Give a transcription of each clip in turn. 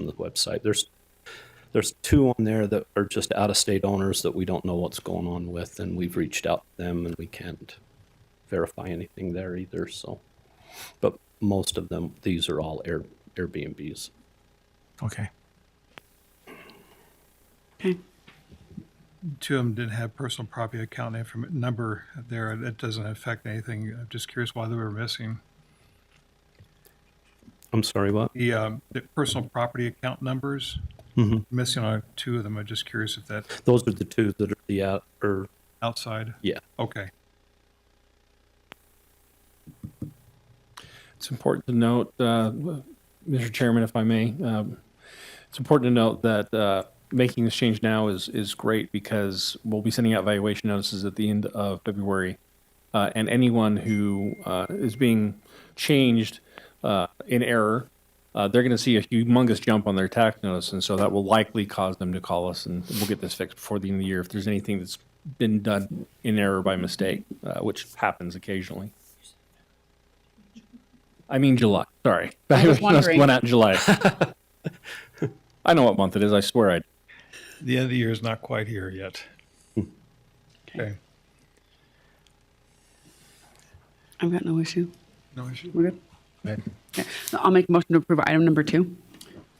on the website. There's 2 on there that are just out-of-state owners that we don't know what's going on with, and we've reached out to them, and we can't verify anything there either. So, but most of them, these are all Airbnbs. Okay. Okay. 2 of them didn't have personal property account number there. That doesn't affect anything. I'm just curious why they were missing. I'm sorry, what? The personal property account numbers, missing on 2 of them. I'm just curious if that Those are the 2 that are outside. yeah. Okay. It's important to note, Mr. Chairman, if I may, it's important to note that making this change now is great because we'll be sending out valuation notices at the end of February. And anyone who is being changed in error, they're going to see a humongous jump on their tax notice. And so that will likely cause them to call us, and we'll get this fixed before the end of the year if there's anything that's been done in error by mistake, which happens occasionally. I mean July. Sorry. I was wondering. Went out in July. I know what month it is. I swear I. The end of the year is not quite here yet. Okay. I've got no issue. No issue. We're good? Right. Okay. So I'll make a motion to approve item number 2.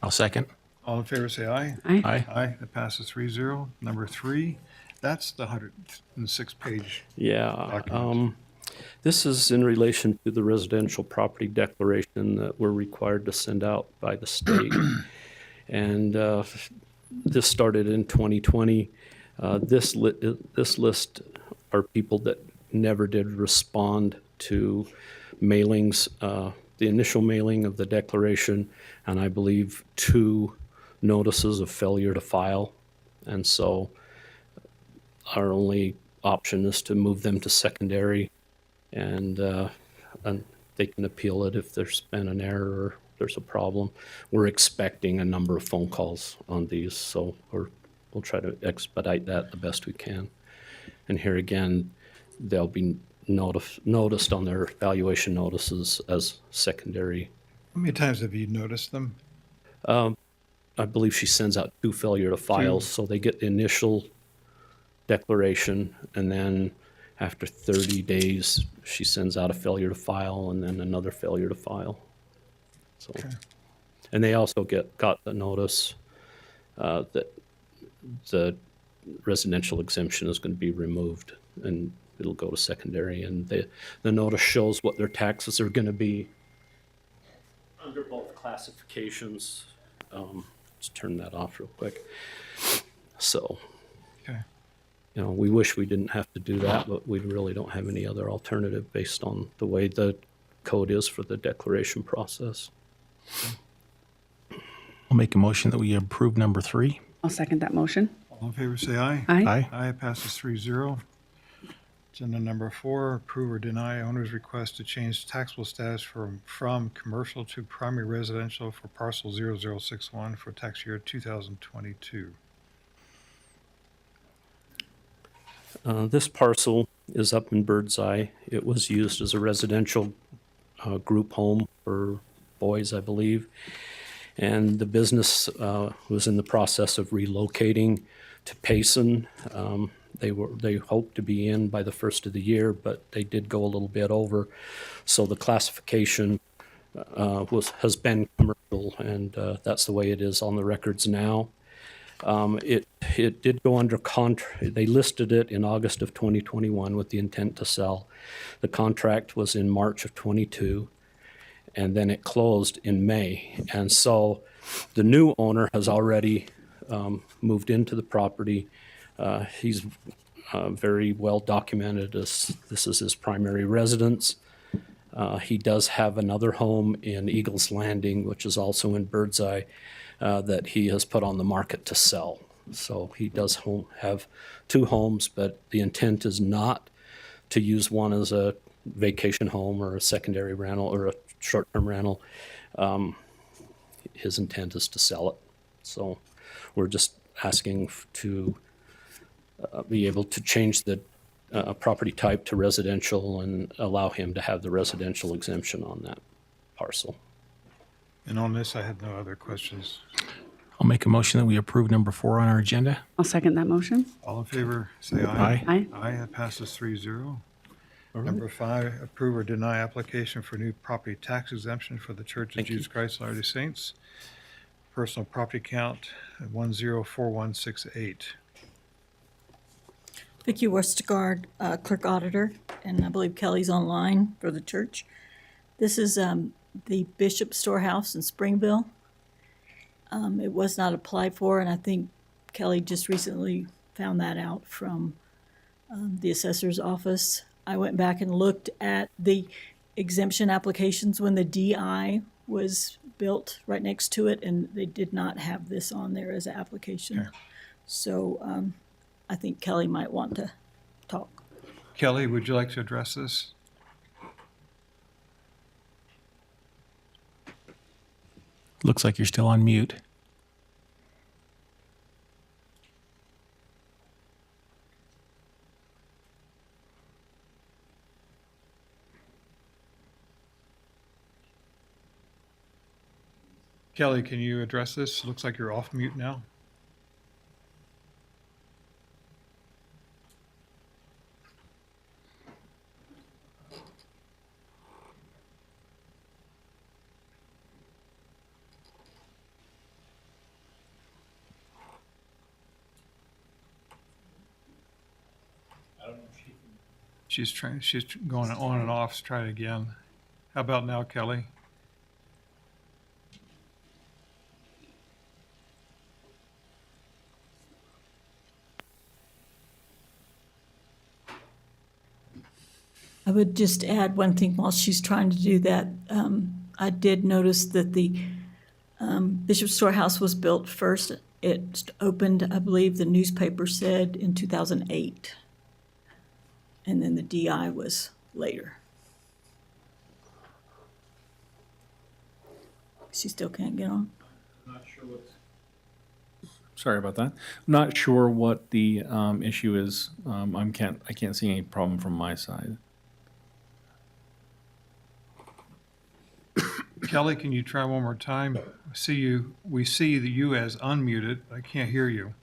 I'll second. All in favor, say aye. Aye. Aye. Aye. That passes 3-0. Number 3, that's the 106-page. Yeah. Document. This is in relation to the residential property declaration that we're required to send out by the state. And this started in 2020. This list are people that never did respond to mailings, the initial mailing of the declaration, and I believe 2 notices of failure to file. And so our only option is to move them to secondary, and they can appeal it if there's been an error or there's a problem. We're expecting a number of phone calls on these, so we'll try to expedite that the best we can. And here again, they'll be noticed on their valuation notices as secondary. How many times have you noticed them? I believe she sends out 2 failure to files, so they get the initial declaration, and then after 30 days, she sends out a failure to file and then another failure to file. So, Okay. and they also got the notice that the residential exemption is going to be removed and it'll go to secondary. And the notice shows what their taxes are going to be under both classifications. Let's turn that off real quick. So, Okay. you know, we wish we didn't have to do that, but we really don't have any other alternative based on the way the code is for the declaration process. I'll make a motion that we approve number 3. I'll second that motion. All in favor, say aye. Aye. Aye. Aye, it passes 3-0. Agenda number 4, approve or deny owner's request to change taxable status from commercial to primary residential for parcel 0061 for tax year 2022. This parcel is up in Birdseye. It was used as a residential group home for boys, I believe. And the business was in the process of relocating to Payson. They hoped to be in by the first of the year, but they did go a little bit over. So the classification has been commercial, and that's the way it is on the records now. It did go under contract. They listed it in August of 2021 with the intent to sell. The contract was in March of 22, and then it closed in May. And so the new owner has already moved into the property. He's very well documented as this is his primary residence. He does have another home in Eagles Landing, which is also in Birdseye, that he has put on the market to sell. So he does have 2 homes, but the intent is not to use one as a vacation home or a secondary rental or a short-term rental. His intent is to sell it. So we're just asking to be able to change the property type to residential and allow him to have the residential exemption on that parcel. And on this, I had no other questions. I'll make a motion that we approve number 4 on our agenda. I'll second that motion. All in favor, say aye. Aye. Aye. Aye, that passes 3-0. All right. Number 5, approve or deny application for new property tax exemption for the Church of Thank you. Jesus Christ of Latter-day Saints. Personal property count 104168. Vicki Westergaard, Clerk Auditor, and I believe Kelly's online for the church. This is the Bishop Storehouse in Springville. It was not applied for, and I think Kelly just recently found that out from the assessor's office. I went back and looked at the exemption applications when the DI was built right next to it, and they did not have this on there as an application. Okay. So I think Kelly might want to talk. Kelly, would you like to address this? Looks like you're still on mute. Kelly, can you address this? Looks like you're off mute now. She's going on and off. Let's try it again. How about now, Kelly? I would just add one thing while she's trying to do that. I did notice that the Bishop Storehouse was built first. It opened, I believe the newspaper said, in 2008. And then the DI was later. She still can't get on? Sorry about that. I'm not sure what the issue is. I can't see any problem from my side. Kelly, can you try one more time? We see you as unmuted. I can't hear you.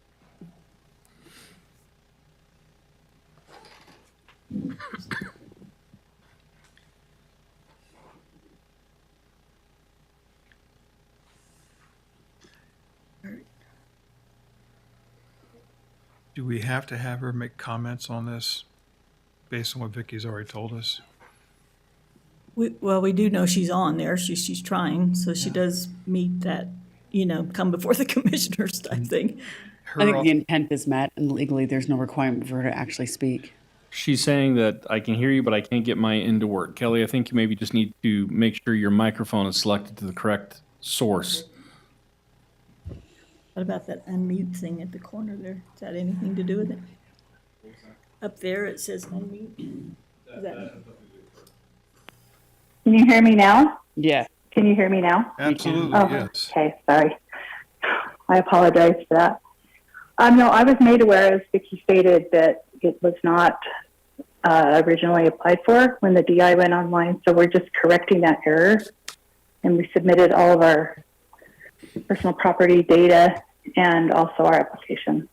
Do we have to have her make comments on this based on what Vicky's already told us? Well, we do know she's on there. She's trying, so she does meet that, come before the commissioners type thing. I think the intent is met, and legally, there's no requirement for her to actually speak. She's saying that I can hear you, but I can't get my end to work. Kelly, I think you maybe just need to make sure your microphone is selected to the correct source. What about that unmute thing at the corner there? Does that have anything to do with it? Up there, it says unmute. Is that- Can you hear me now? Yeah. Can you hear me now? Absolutely, Oh, yes. okay, sorry. I apologize for that. No, I was made aware, as Vicki stated, that it was not originally applied for when the DI went online, so we're just correcting that error. And we submitted all of our personal property data and also our application.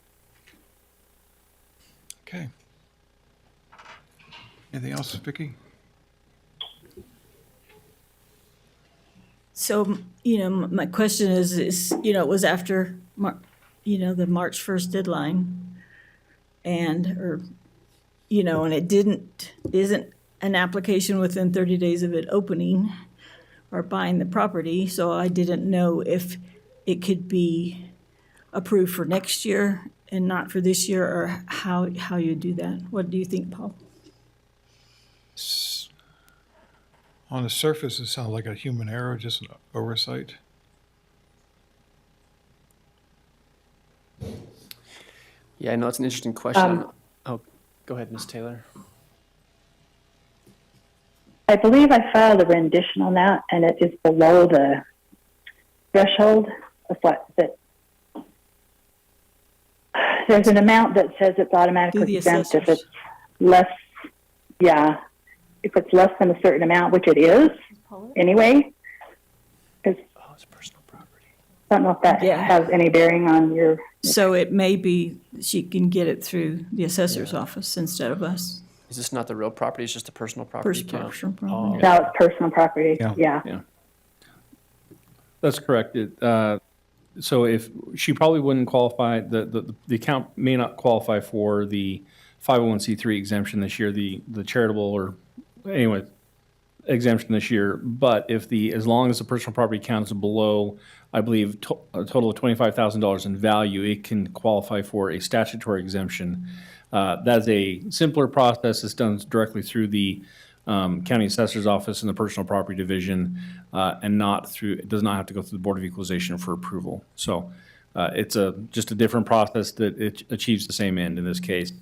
Okay. Anything else, Vicki? So, my question is, it was after, the March 1st deadline. And it isn't an application within 30 days of it opening or buying the property. So I didn't know if it could be approved for next year and not for this year, or how you do that. What do you think, Paul? On the surface, it sounds like a human error, just an oversight. Yeah, I know it's an interesting question. Oh, go ahead, Ms. Taylor. I believe I filed a rendition on that, and it is below the threshold of what that. There's an amount that says it's automatically exempt if it's less. Yeah, if it's less than a certain amount, which it is anyway. Because I don't know if that Yeah. has any bearing on your, So it may be she can get it through the assessor's office instead of us. Is this not the real property? It's just a personal property First account? person property. now it's personal property. Yeah. Yeah. That's correct. So if she probably wouldn't qualify, the account may not qualify for the 501c3 exemption this year, the charitable or anyway exemption this year. But if as long as the personal property account is below, I believe, a total of $25,000 in value, it can qualify for a statutory exemption. That's a simpler process. It's done directly through the county assessor's office and the personal property division, and it does not have to go through the Board of Equalization for approval. So it's just a different process that it achieves the same end in this case.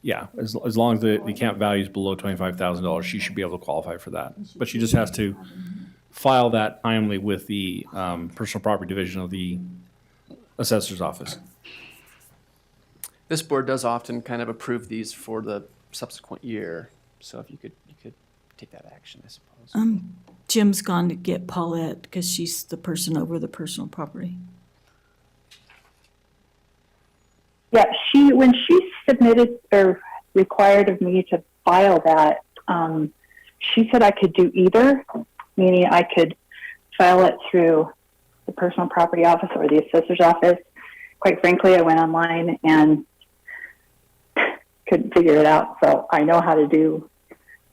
Yeah, as long as the account value is below $25,000, she should be able to qualify for that. But she just has to file that timely with the personal property division of the assessor's office. This board does often kind of approve these for the subsequent year. So if you could take that action, I suppose. Jim's gone to get Paulette because she's the person over the personal property. Yeah, when she submitted or required of me to file that, she said I could do either, meaning I could file it through the personal property office or the assessor's office. Quite frankly, I went online and couldn't figure it out, so I know how to do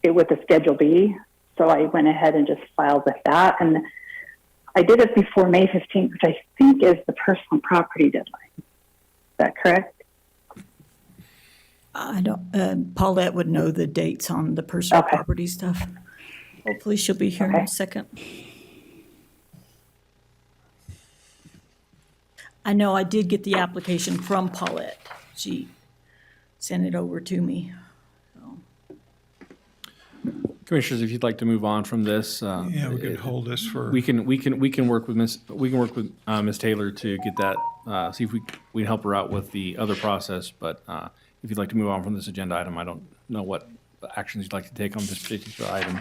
it with the Schedule B. So I went ahead and just filed with that, and I did it before May 15th, which I think is the personal property deadline. Is that correct? I don't, Paulette would know the dates on the personal Okay. property stuff. Hopefully she'll be here in Okay. a second. I know I did get the application from Paulette. She sent it over to me. Commissioners, if you'd like to move on from this, Yeah, we could hold this for. we can work with Ms. Taylor to get that, see if we can help her out with the other process. But if you'd like to move on from this agenda item, I don't know what actions you'd like to take on this particular item.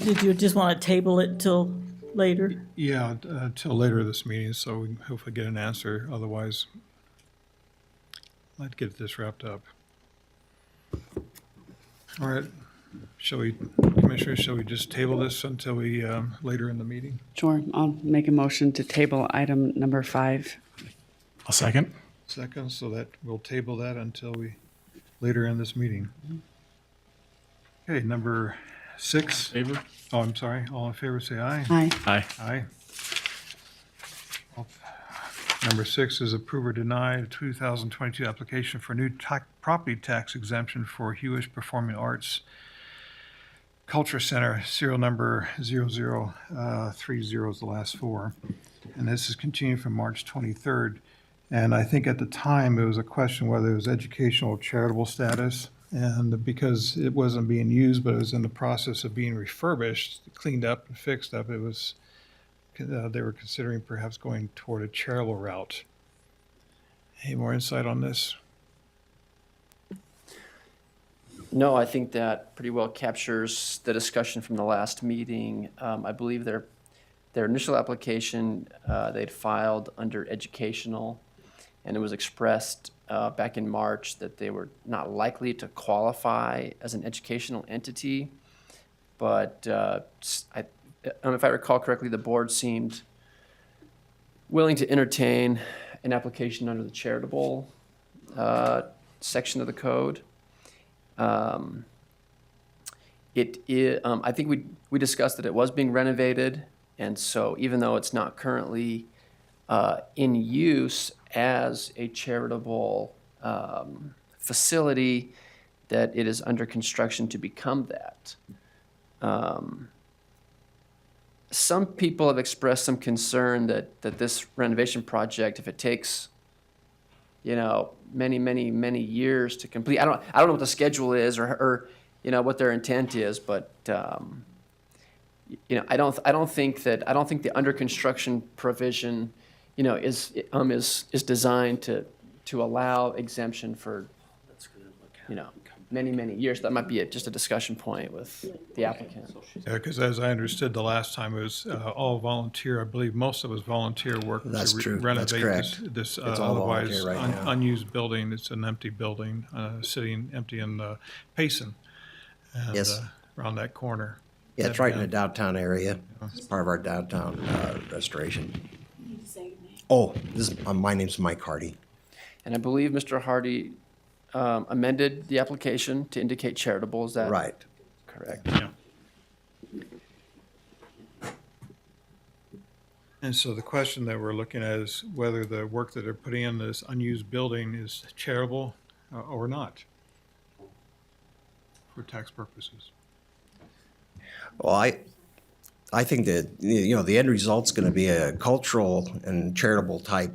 Did you just want to table it till later? Yeah, till later this meeting, so we can hopefully get an answer. Otherwise, let's get this wrapped up. All right, Commissioners, shall we just table this until we, later in the meeting? Sure, I'll make a motion to table item number 5. I'll second. Second, so that we'll table that until later in this meeting. Okay, number 6. Favor? Oh, I'm sorry. All in favor, say aye. Aye. Aye. Aye. Number 6 is approve or deny the 2022 application for new property tax exemption for Hewitt Performing Arts Culture Center, serial number 0030 is the last 4. And this is continuing from March 23rd. And I think at the time, it was a question whether it was educational or charitable status. And because it wasn't being used, but it was in the process of being refurbished, cleaned up and fixed up, they were considering perhaps going toward a charitable route. Any more insight on this? No, I think that pretty well captures the discussion from the last meeting. I believe their initial application, they'd filed under educational, and it was expressed back in March that they were not likely to qualify as an educational entity. But I don't know if I recall correctly, the board seemed willing to entertain an application under the charitable section of the code. I think we discussed that it was being renovated, and so even though it's not currently in use as a charitable facility, that it is under construction to become that. Some people have expressed some concern that this renovation project, if it takes, many years to complete. I don't know what the schedule is or what their intent is, but I don't think the under construction provision, is designed to allow exemption for, many, many years. That might be just a discussion point with the applicant. Yeah, because as I understood the last time, it was all volunteer. I believe most of it was volunteer work That's to true. That's renovate correct. this It's all otherwise volunteer right now. unused building. It's an empty building, sitting empty in Payson. And, Yes. around that corner. Yeah, it's right in the downtown area. It's part of our downtown restoration. Oh, my name's Mike Hardy. And I believe Mr. Hardy amended the application to indicate charitable. Is that Right. correct? Yeah. And so the question that we're looking at is whether the work that they're putting in this unused building is charitable or not for tax purposes. Well, I think that, you know, the end result's going to be a cultural and charitable type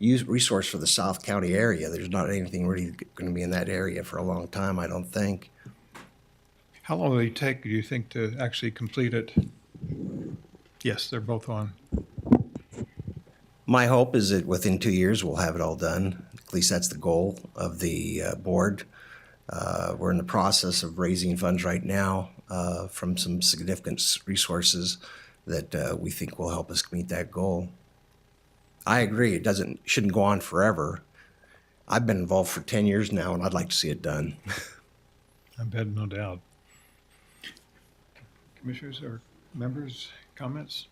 resource for the South County area. There's not anything really going to be in that area for a long time, I don't think. How long will it take, do you think, to actually complete it? Yes, they're both on. My hope is that within 2 years, we'll have it all done. At least that's the goal of the board. We're in the process of raising funds right now from some significant resources that we think will help us meet that goal. I agree, it shouldn't go on forever. I've been involved for 10 years now, and I'd like to see it done. I bet, no doubt. Commissioners or members, comments?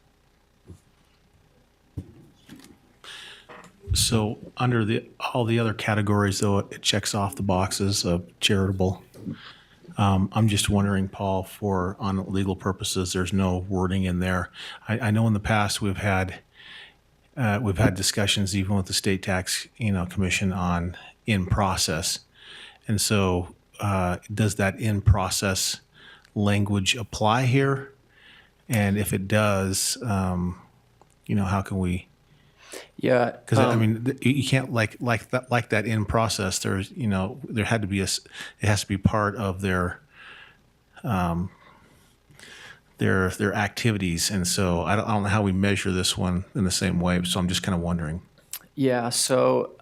So under all the other categories, though, it checks off the boxes of charitable. I'm just wondering, Paul, on legal purposes, there's no wording in there. I know in the past we've had discussions even with the state tax, commission on in process, and so does that in process language apply here? And if it does, how can we? Yeah. Because you can't like that in process. There's there had to be it has to be part of their activities, and so I don't know how we measure this one in the same way. So I'm just kind of wondering. Yeah. So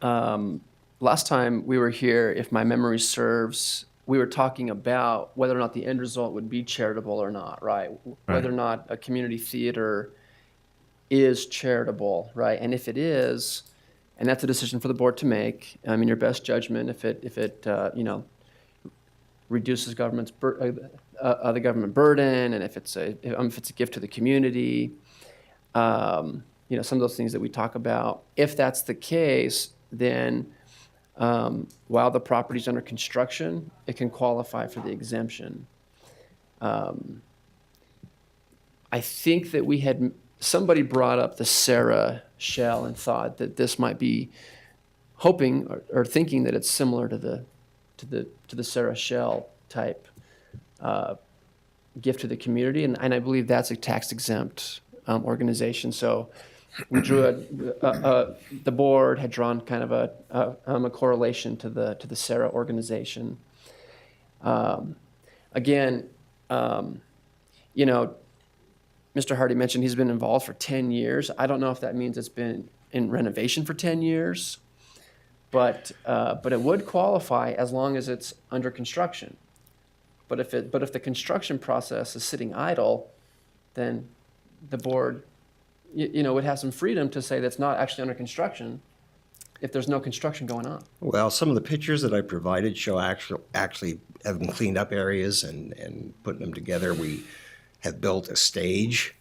last time we were here, if my memory serves, we were talking about whether or not the end result would be charitable or not, right? Whether or not a community theater is charitable, right? And if it is, and that's a decision for the board to make, in your best judgment, if it reduces the government burden, and if it's a gift to the community, some of those things that we talk about. If that's the case, then while the property's under construction, it can qualify for the exemption. I think that somebody brought up the Sarah shell and thought that this might be hoping or thinking that it's similar to the Sarah shell type gift to the community, and I believe that's a tax exempt organization. So we drew the board had drawn kind of a correlation to the Sarah organization. Again, Mr. Hardy mentioned he's been involved for 10 years. I don't know if that means it's been in renovation for 10 years, but it would qualify as long as it's under construction. But if the construction process is sitting idle, then the board, would have some freedom to say that's not actually under construction if there's no construction going on. Well, some of the pictures that I provided show actually having cleaned up areas and putting them together. We have built a stage.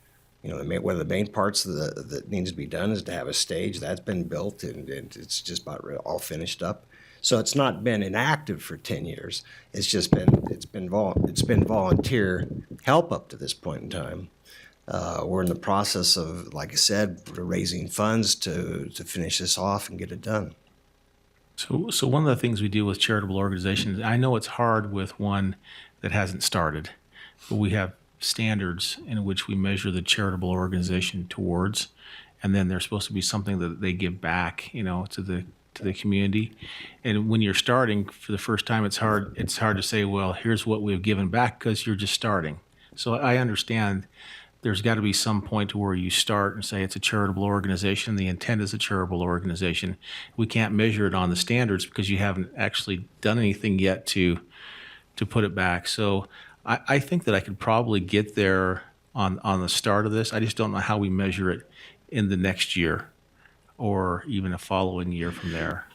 One of the main parts that needs to be done is to have a stage. That's been built, and it's just about all finished up. So it's not been inactive for 10 years. It's been volunteer help up to this point in time. We're in the process of, like I said, raising funds to finish this off and get it done. So one of the things we do with charitable organizations, I know it's hard with one that hasn't started, but we have standards in which we measure the charitable organization towards, and then there's supposed to be something that they give back, to the community. And when you're starting for the first time, it's hard to say, well, here's what we've given back, because you're just starting. So I understand there's got to be some point to where you start and say it's a charitable organization. The intent is a charitable organization. We can't measure it on the standards because you haven't actually done anything yet to put it back. So I think that I could probably get there on the start of this. I just don't know how we measure it in the next year or even a following year from there.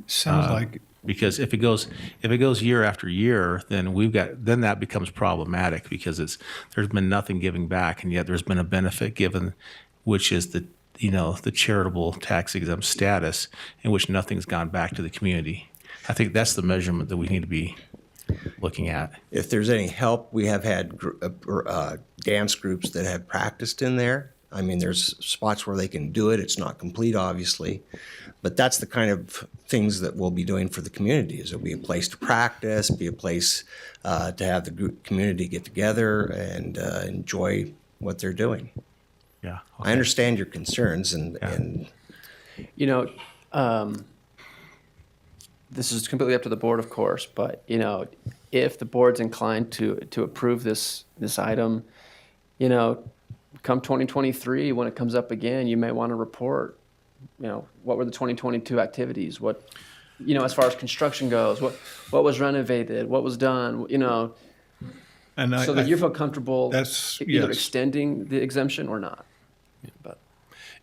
Sounds like, Because if it goes year after year, then then that becomes problematic because there's been nothing giving back, and yet there's been a benefit given, which is the charitable tax exempt status in which nothing's gone back to the community. I think that's the measurement that we need to be looking at. If there's any help, we have had dance groups that have practiced in there. I mean, there's spots where they can do it. It's not complete, obviously, but that's the kind of things that we'll be doing for the community. Is it'll be a place to practice, be a place to have the group community get together and enjoy what they're doing. Yeah. I understand your concerns, and You know, this is completely up to the board, of course, but, you know, if the board's inclined to approve this item, you know, come 2023, when it comes up again, you may want to report, you know, what were the 2022 activities? What, you know, as far as construction goes, what was renovated, what was done, you know, and so that you feel comfortable that's- either yes. extending the exemption or not. But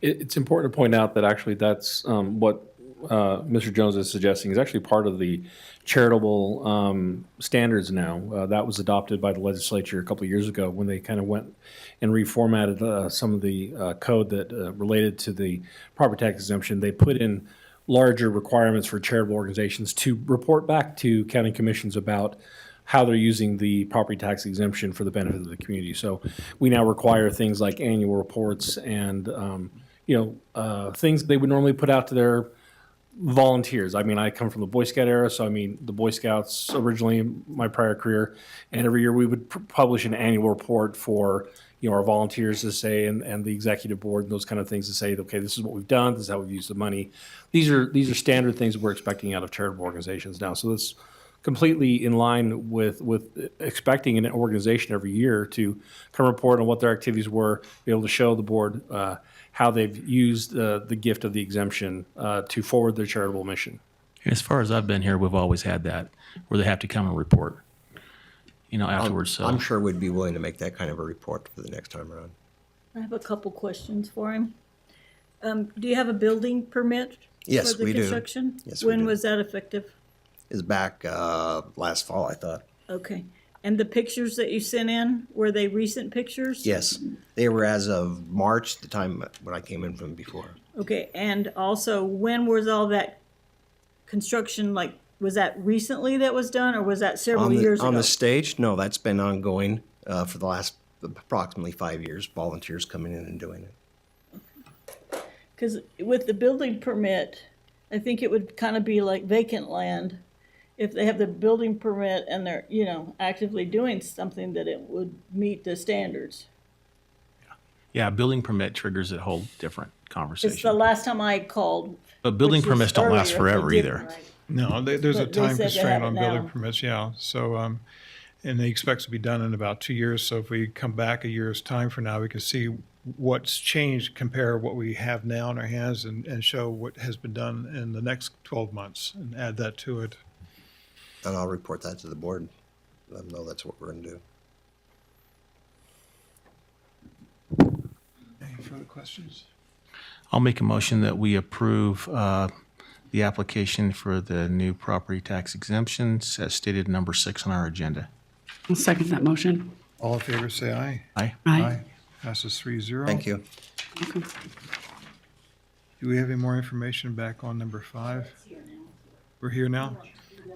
It's important to point out that actually that's what Mr. Jones is suggesting is actually part of the charitable standards now. That was adopted by the legislature a couple of years ago when they kind of went and reformatted some of the code that related to the property tax exemption. They put in larger requirements for charitable organizations to report back to county commissions about how they're using the property tax exemption for the benefit of the community. So we now require things like annual reports and things they would normally put out to their volunteers. I mean, I come from the Boy Scout era, so I mean, the Boy Scouts originally in my prior career, and every year we would publish an annual report for our volunteers to say, and the executive board and those kind of things to say, okay, this is what we've done, this is how we've used the money. These are standard things that we're expecting out of charitable organizations now. So that's completely in line with expecting an organization every year to come report on what their activities were, be able to show the board how they've used the gift of the exemption to forward their charitable mission. As far as I've been here, we've always had that where they have to come and report, afterwards. So I'm sure we'd be willing to make that kind of a report for the next time around. I have a couple questions for him. Do you have a building permit Yes, for the we do. construction? Yes, we When do. was that effective? Is back last fall, I thought. Okay. And the pictures that you sent in, were they recent pictures? Yes, they were as of March, the time when I came in from before. Okay, and also, when was all that construction, like, was that recently that was done, or was that several years ago? On the stage, no, that's been ongoing for the last approximately 5 years, volunteers coming in and doing it. Because with the building permit, I think it would kind of be like vacant land. If they have the building permit and they're, actively doing something, that it would meet the standards. yeah, building permit triggers a whole different It's the conversation. last time I called. But building which was permits don't last earlier, if they forever didn't, either. right? No, there's a But they time said they constraint have on it building now. permits, yeah. So, and they expect to be done in about 2 years. So if we come back a year's time from now, we can see what's changed, compare what we have now in our hands and show what has been done in the next 12 months and add that to it. And I'll report that to the board. Let them know that's what we're going to do. Any further questions? I'll make a motion that we approve the application for the new property tax exemptions as stated number 6 on our agenda. I'll second that motion. All in favor, say aye. Aye. Aye. Passes 3-0. Thank you. Okay. Do we have any more information back on number 5? We're here now?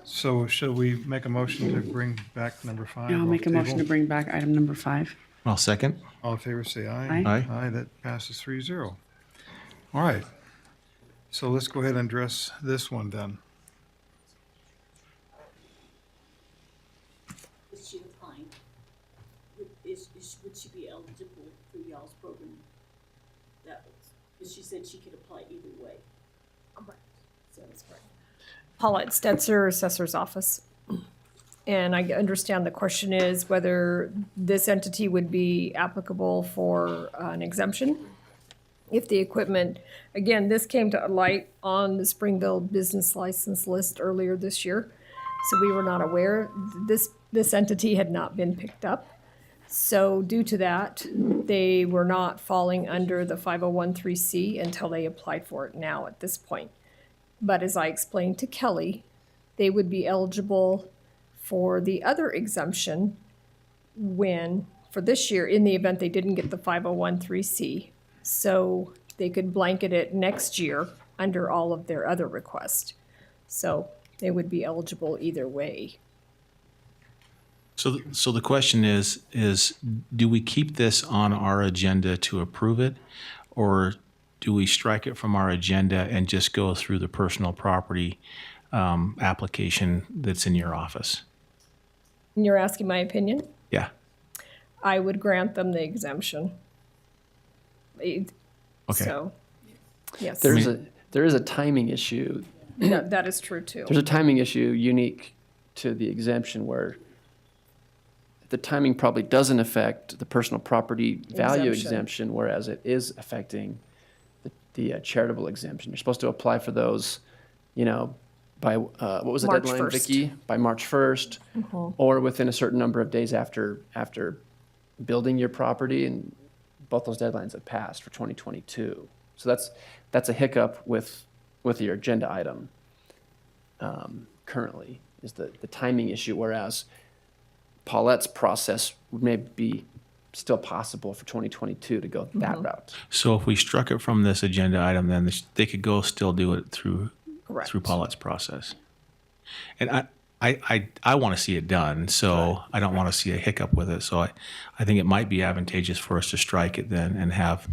So should we make a motion to bring back number 5? Yeah, I'll off make a the motion to table? bring back item number 5. I'll second. All in favor, say aye. Aye. Aye. Aye, that passes 3-0. All right. So let's go ahead and address this one then. Is she applying? Would she be eligible for y'all's program? That was, because she said she could apply either way. Correct. So that's correct. Paulette Stetzer, Assessor's Office. And I understand the question is whether this entity would be applicable for an exemption. If the equipment, again, this came to light on the Springville business license list earlier this year. So we were not aware, this entity had not been picked up. So due to that, they were not falling under the 5013C until they applied for it now at this point. But as I explained to Kelly, they would be eligible for the other exemption for this year, in the event they didn't get the 5013C. So they could blanket it next year under all of their other requests. So they would be eligible either way. So the question is do we keep this on our agenda to approve it, or do we strike it from our agenda and just go through the personal property application that's in your office? And you're asking my opinion? Yeah. I would grant them the exemption. Okay. So, yes. There is a timing issue. That is true too. There's a timing issue unique to the exemption where the timing probably doesn't affect the personal property value exemption, whereas it is affecting the charitable exemption. You're supposed to apply for those, by, what was the March deadline, 1st. Vicki? By March 1st, or within a certain number of days after building your property, and both those deadlines have passed for 2022. So that's a hiccup with your agenda item currently, is the timing issue, whereas Paulette's process may be still possible for 2022 to go that route. So if we struck it from this agenda item, then they could still do it through Correct. Paulette's process. And I want to see it done, so I don't want to see a hiccup with it. So I think it might be advantageous for us to strike it then and have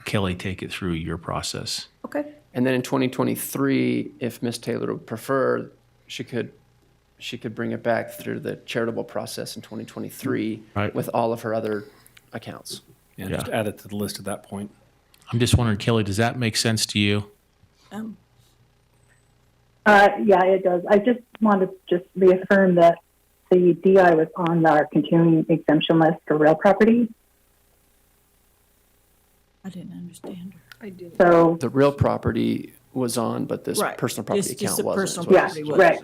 Kelly take it through your process. Okay. And then in 2023, if Ms. Taylor would prefer, she could bring it back through the charitable process in 2023 Right. with all of her other accounts. Yeah, just add it to the list at that point. I'm just wondering, Kelly, does that make sense to you? Yeah, it does. I just want to just reaffirm that the DI was on our continuing exemption list for real property. I didn't understand her. I did. So, The real property was on, but this Right. personal property Just account the wasn't. personal is what it yeah, is. property was. right.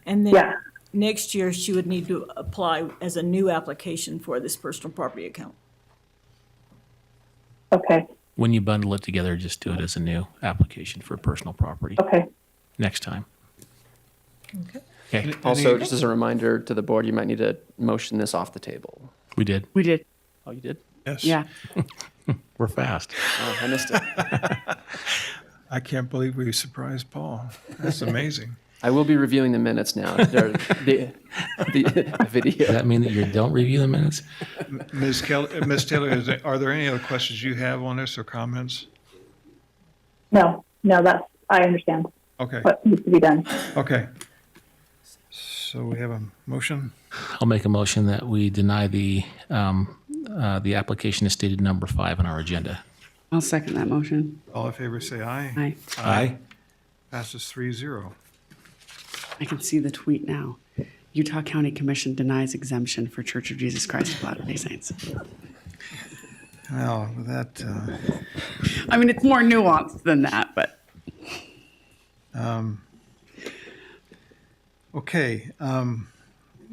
And then Yeah. next year, she would need to apply as a new application for this personal property account. Okay. When you bundle it together, just do it as a new application for personal property Okay. next time. Okay. Okay, Also, just as a reminder to the board, you might need to motion this off the table. we did. We did. Oh, you did? Yes. Yeah. We're fast. Oh, I missed it. I can't believe we surprised Paul. That's amazing. I will be reviewing the minutes now. The Does video. that mean that you don't review the minutes? Ms. Taylor, are there any other questions you have on this or comments? No, I understand Okay, what needs to be done. okay. So we have a motion. I'll make a motion that we deny the application as stated number 5 on our agenda. I'll second that motion. All in favor, say aye. Aye. Aye. Passes 3-0. I can see the tweet now. Utah County Commission denies exemption for Church of Jesus Christ of Latter-day Saints. Well, that, I mean, it's more nuanced than that, but okay.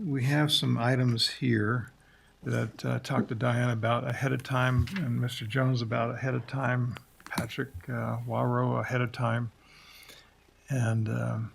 We have some items here that I talked to Diane about ahead of time and Mr. Jones about ahead of time, Patrick Waro ahead of time. And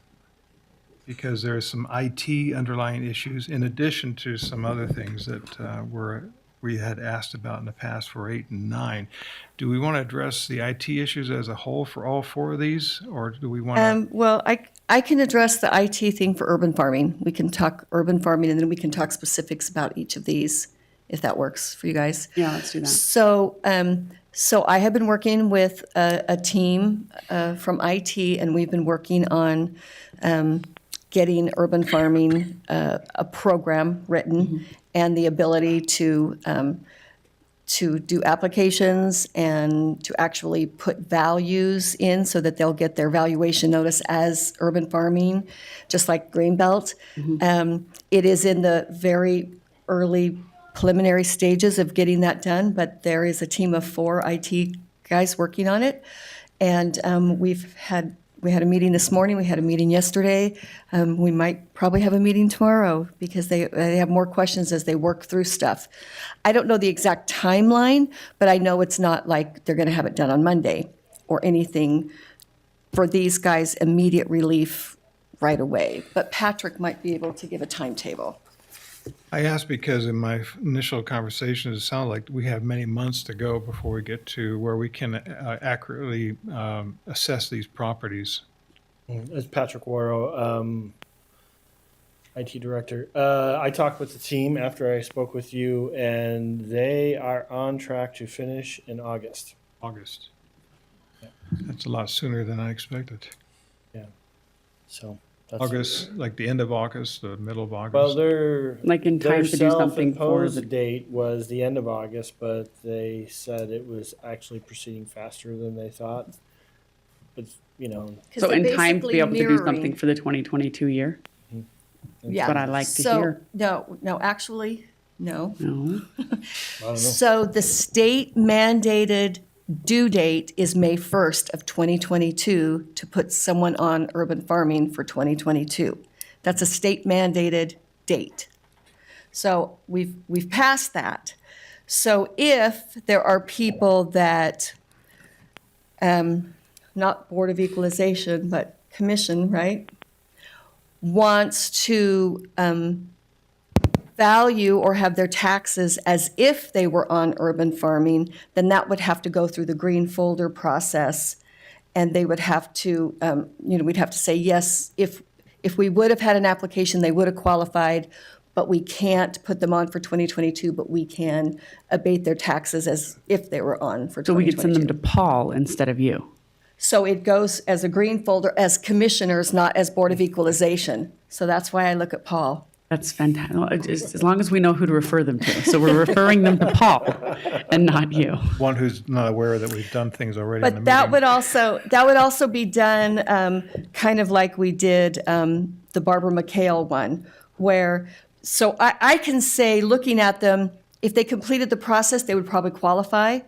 because there are some IT underlying issues in addition to some other things that we had asked about in the past for 8 and 9. Do we want to address the IT issues as a whole for all 4 of these, or do we want to? Well, I can address the IT thing for urban farming. We can talk urban farming, and then we can talk specifics about each of these, if that works for you guys. yeah, let's do that. So I have been working with a team from IT, and we've been working on getting urban farming a program written and the ability to to do applications and to actually put values in so that they'll get their valuation notice as urban farming, just like Greenbelt. It is in the very early preliminary stages of getting that done, but there is a team of 4 IT guys working on it. And we had a meeting this morning, we had a meeting yesterday. We might probably have a meeting tomorrow because they have more questions as they work through stuff. I don't know the exact timeline, but I know it's not like they're going to have it done on Monday or anything for these guys immediate relief right away. But Patrick might be able to give a timetable. I asked because in my initial conversations, it sounded like we have many months to go before we get to where we can accurately assess these properties. It's Patrick Warrow, IT director. I talked with the team after I spoke with you, and they are on track to finish in August. August. That's a lot sooner than I expected. Yeah. So that's August, like the end of August, the middle of August. Well, their Like in time to do something for self-imposed the, date was the end of August, but they said it was actually proceeding faster than they thought. But so in time to be able to do something for the 2022 year? Yeah. what I like to hear. No, actually, no. No. I don't know. So the state mandated due date is May 1st of 2022 to put someone on urban farming for 2022. That's a state mandated date. So we've passed that. So if there are people that, not Board of Equalization, but Commission, right, wants to value or have their taxes as if they were on urban farming, then that would have to go through the green folder process. And they would have to, we'd have to say, yes, if we would have had an application, they would have qualified, but we can't put them on for 2022, but we can abate their taxes as if they were on for 2022. So we could send them to Paul instead of you. So it goes as a green folder as commissioners, not as Board of Equalization. So that's why I look at Paul. That's fantastic. As long as we know who to refer them to. So we're referring them to Paul and not you. One who's not aware that we've done things already in the But meeting. that would also be done kind of like we did the Barbara McHale one, where, so I can say, looking at them, if they completed the process, they would probably qualify.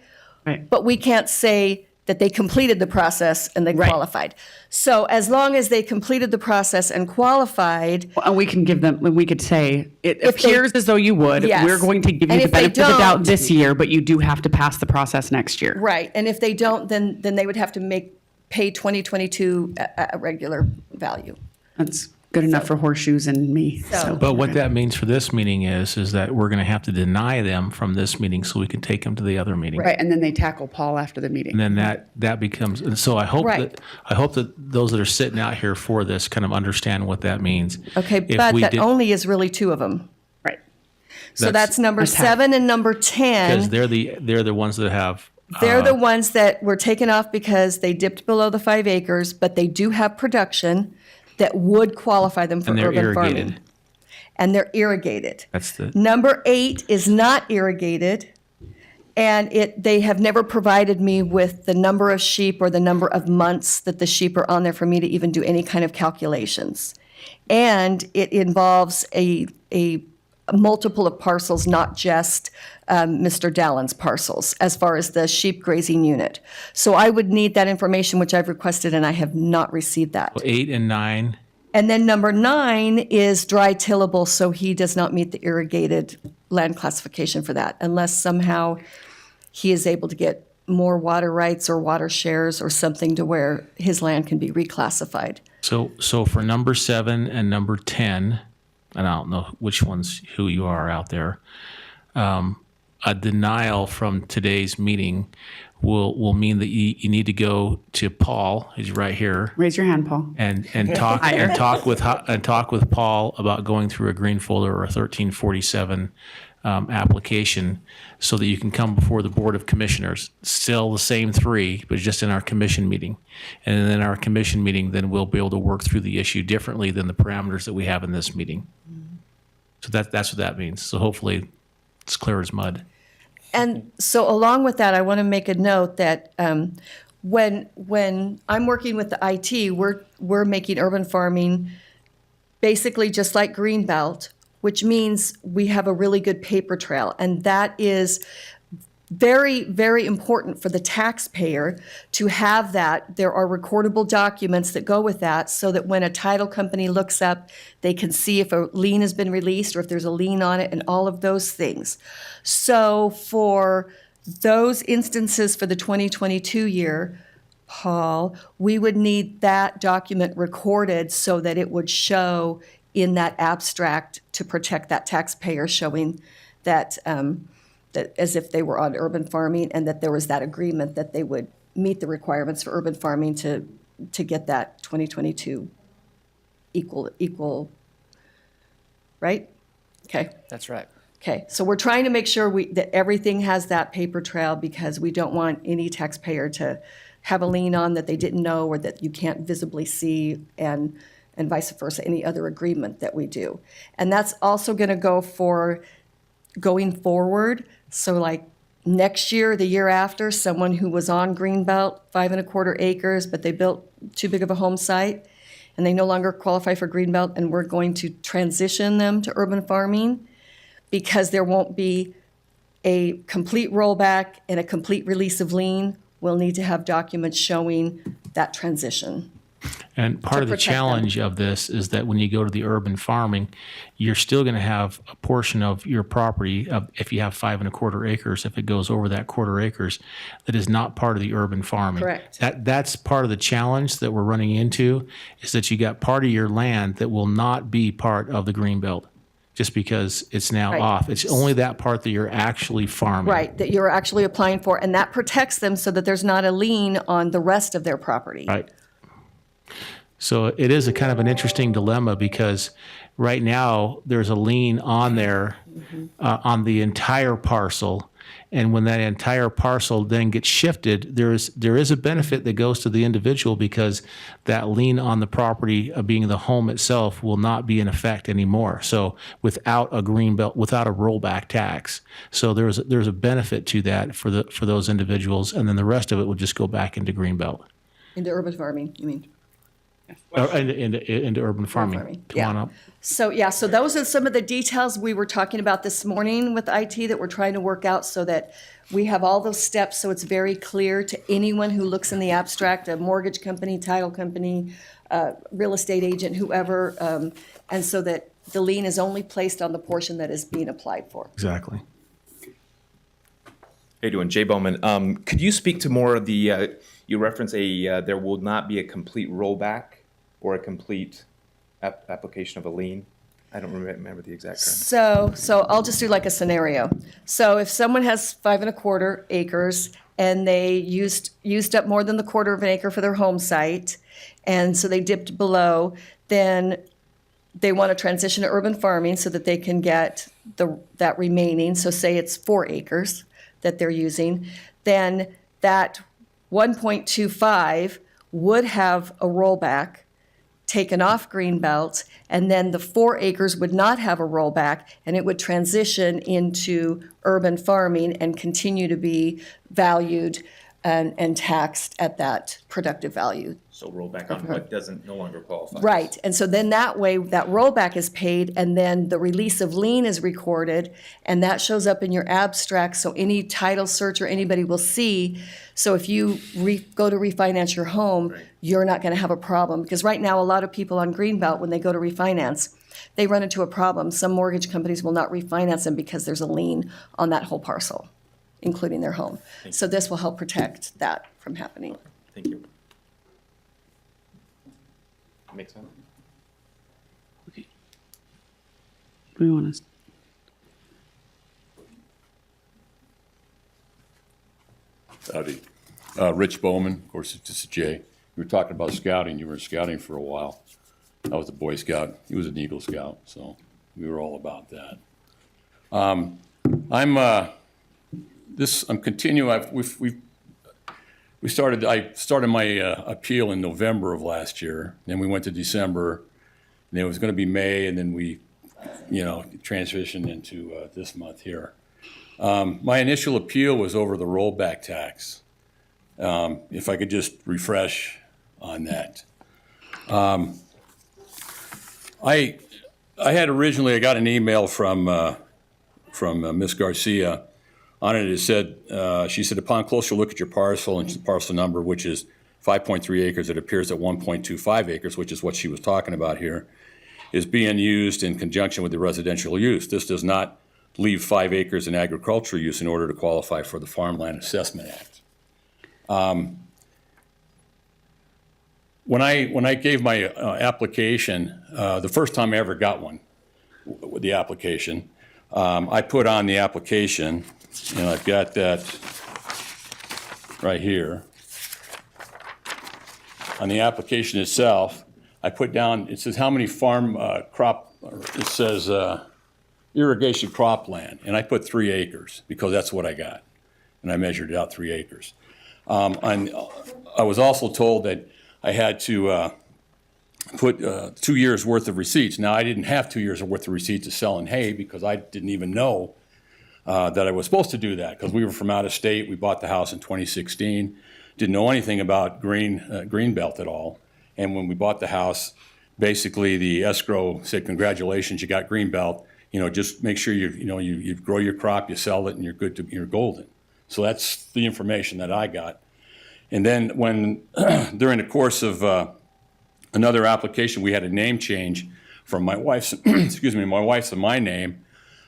Right. But we can't say that they completed the process and they Right. qualified. So as long as they completed the process and qualified, And we can give them, we could say, it If they- appears as though you would. Yes. We're going to give And you the if they benefit of the doubt don't- this year, but you do have to pass the process next year. right, and if they don't, then they would have to pay 2022 a regular value. That's good enough for horseshoes and me. So. But what that means for this meeting is that we're going to have to deny them from this meeting so we can take them to the other meeting. Right, and then they tackle Paul after the meeting. And then that becomes, and so I hope Right. that those that are sitting out here for this kind of understand what that means. Okay, If but we that did- only is really 2 of them. Right. So That's- that's number That's half. 7 and number Because 10. they're the ones that have. They're the ones that were taken off because they dipped below the 5 acres, but they do have production that would qualify them for And they're urban farming. irrigated. And they're irrigated. That's the. Number 8 is not irrigated, and they have never provided me with the number of sheep or the number of months that the sheep are on there for me to even do any kind of calculations. And it involves a multiple of parcels, not just Mr. Dallin's parcels, as far as the sheep grazing unit. So I would need that information, which I've requested, and I have not received that. 8 and 9. And then number 9 is dry tillable, so he does not meet the irrigated land classification for that, unless somehow he is able to get more water rights or water shares or something to where his land can be reclassified. So for number 7 and number 10, and I don't know which ones, who you are out there, a denial from today's meeting will mean that you need to go to Paul, he's right here, Raise your hand, Paul. and talk with Paul about going through a green folder or a 1347 application, so that you can come before the Board of Commissioners. Still the same 3, but just in our commission meeting, and then our commission meeting, then we'll be able to work through the issue differently than the parameters that we have in this meeting. So that's what that means. So hopefully it's clear as mud. And so along with that, I want to make a note that when I'm working with the IT, we're making urban farming basically just like Greenbelt, which means we have a really good paper trail. And that is very, very important for the taxpayer to have that. There are recordable documents that go with that so that when a title company looks up, they can see if a lien has been released or if there's a lien on it and all of those things. So for those instances for the 2022 year, Paul, we would need that document recorded so that it would show in that abstract to protect that taxpayer, showing that that as if they were on urban farming and that there was that agreement that they would meet the requirements for urban farming to get that 2022 equal, right? Okay. That's right. Okay, so we're trying to make sure that everything has that paper trail because we don't want any taxpayer to have a lien on that they didn't know or that you can't visibly see and vice versa, any other agreement that we do. And that's also going to go for going forward. So like next year, the year after, someone who was on Greenbelt, 5 1/4 acres, but they built too big of a home site and they no longer qualify for Greenbelt, and we're going to transition them to urban farming because there won't be a complete rollback and a complete release of lien. We'll need to have documents showing that transition. And part of the protect them. challenge of this is that when you go to the urban farming, you're still going to have a portion of your property, if you have 5 1/4 acres, if it goes over that 1/4 acres, that is not part of the urban farming. Correct. That's part of the challenge that we're running into, is that you got part of your land that will not be part of the green belt, just because it's now Right. off. It's only that part that you're actually farming. Right, that you're actually applying for, and that protects them so that there's not a lien on the rest of their property. Right. So it is a kind of an interesting dilemma because right now there's a lien on there on the entire parcel. And when that entire parcel then gets shifted, there is a benefit that goes to the individual because that lien on the property being the home itself will not be in effect anymore. So without a green belt, without a rollback tax. So there's a benefit to that for those individuals. And then the rest of it will just go back into green belt. Into urban farming, you mean? Or into urban farming. farming, Come on yeah. up. So those are some of the details we were talking about this morning with IT that we're trying to work out so that we have all those steps so it's very clear to anyone who looks in the abstract, a mortgage company, title company, real estate agent, whoever, and so that the lien is only placed on the portion that is being applied for. Exactly. How you doing? Jay Bowman. Could you speak to more of the, you reference there will not be a complete rollback or a complete application of a lien? I don't remember the exact term. So I'll just do like a scenario. So if someone has 5 1/4 acres and they used up more than the 1/4 of an acre for their home site, and so they dipped below, then they want to transition to urban farming so that they can get that remaining. So say it's 4 acres that they're using, then that 1.25 would have a rollback taken off Greenbelt, and then the 4 acres would not have a rollback, and it would transition into urban farming and continue to be valued and taxed at that productive value. So rollback on what doesn't no longer qualify. Right, and so then that way, that rollback is paid, and then the release of lien is recorded, and that shows up in your abstract, so any title search or anybody will see. So if you go to refinance your home, you're not gonna have a problem, because right now, a lot of people on Greenbelt, when they go to refinance, they run into a problem. Some mortgage companies will not refinance them because there's a lien on that whole parcel, including their home. So this will help protect that from happening. Thank you. Makes sense. We want to. Howdy. Rich Bowman, of course, this is Jay. You were talking about scouting. You were scouting for a while. I was a Boy Scout. He was an Eagle Scout, so we were all about that. I'm continuing. I started my appeal in November of last year. Then we went to December, and it was going to be May, and then we, transitioned into this month here. My initial appeal was over the rollback tax. If I could just refresh on that. I got an email from Ms. Garcia. On it, it said, she said, upon closer look at your parcel and the parcel number, which is 5.3 acres, it appears that 1.25 acres, which is what she was talking about here, is being used in conjunction with the residential use. This does not leave 5 acres in agricultural use in order to qualify for the Farmland Assessment Act. When I gave my application, the first time I ever got one, with the application, I put on the application, and I've got that right here. On the application itself, I put down, it says how many it says irrigation cropland, and I put 3 acres because that's what I got. And I measured it out 3 acres. I was also told that I had to put 2 years worth of receipts. Now, I didn't have 2 years worth of receipts of selling hay because I didn't even know that I was supposed to do that because we were from out of state. We bought the house in 2016. Didn't know anything about Greenbelt at all. And when we bought the house, basically the escrow said, congratulations, you got Greenbelt. Just make sure you grow your crop, you sell it, and you're golden. So that's the information that I got. And then when, during the course of another application, we had a name change from my wife's, my wife's and my name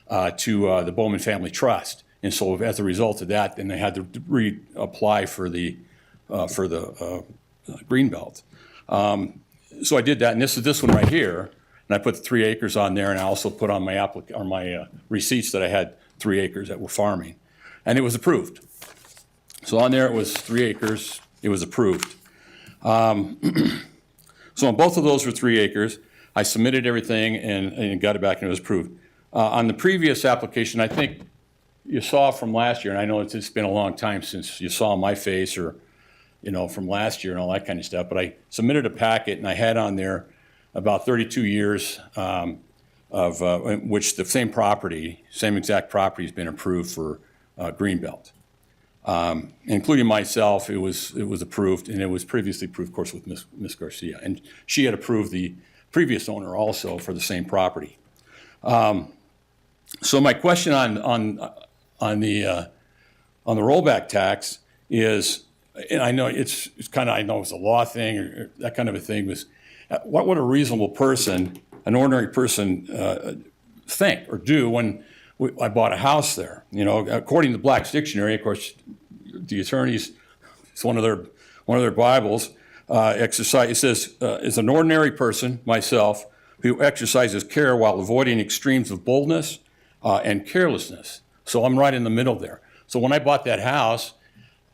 to the Bowman Family Trust. And so as a result of that, then they had to reapply for the Greenbelt. So I did that, and this is this one right here. And I put the 3 acres on there, and I also put on my receipts that I had 3 acres that were farming. And it was approved. So on there it was 3 acres, it was approved. So on both of those were 3 acres. I submitted everything and got it back and it was approved. On the previous application, I think you saw from last year, and I know it's been a long time since you saw my face or, from last year and all that kind of stuff, but I submitted a packet and I had on there about 32 years of which the same exact property has been approved for Greenbelt. Including myself, it was approved, and it was previously approved, of course, with Ms. Garcia. And she had approved the previous owner also for the same property. So my question on the rollback tax is, and I know it's a law thing or that kind of a thing, was what would a reasonable person, an ordinary person, think or do when I bought a house there? According to Black's Dictionary, of course, the attorneys, it's one of their Bibles. It says, is an ordinary person, myself, who exercises care while avoiding extremes of boldness and carelessness. So I'm right in the middle there. So when I bought that house,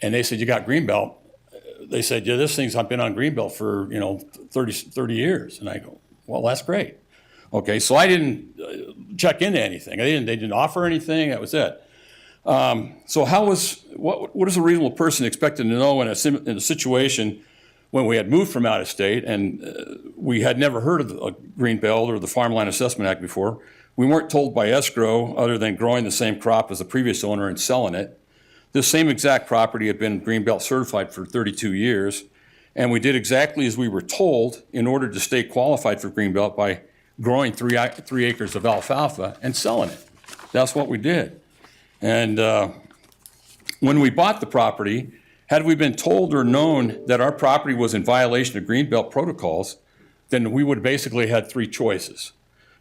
and they said, you got Greenbelt, they said, yeah, I've been on Greenbelt for 30 years. And I go, well, that's great. Okay, so I didn't check into anything. They didn't offer anything. That was it. So what is a reasonable person expected to know in a situation when we had moved from out of state and we had never heard of the Greenbelt or the Farmland Assessment Act before? We weren't told by escrow other than growing the same crop as the previous owner and selling it. This same exact property had been Greenbelt certified for 32 years, and we did exactly as we were told in order to stay qualified for Greenbelt by growing 3 acres of alfalfa and selling it. That's what we did. And when we bought the property, had we been told or known that our property was in violation of Greenbelt protocols, then we would have basically had 3 choices.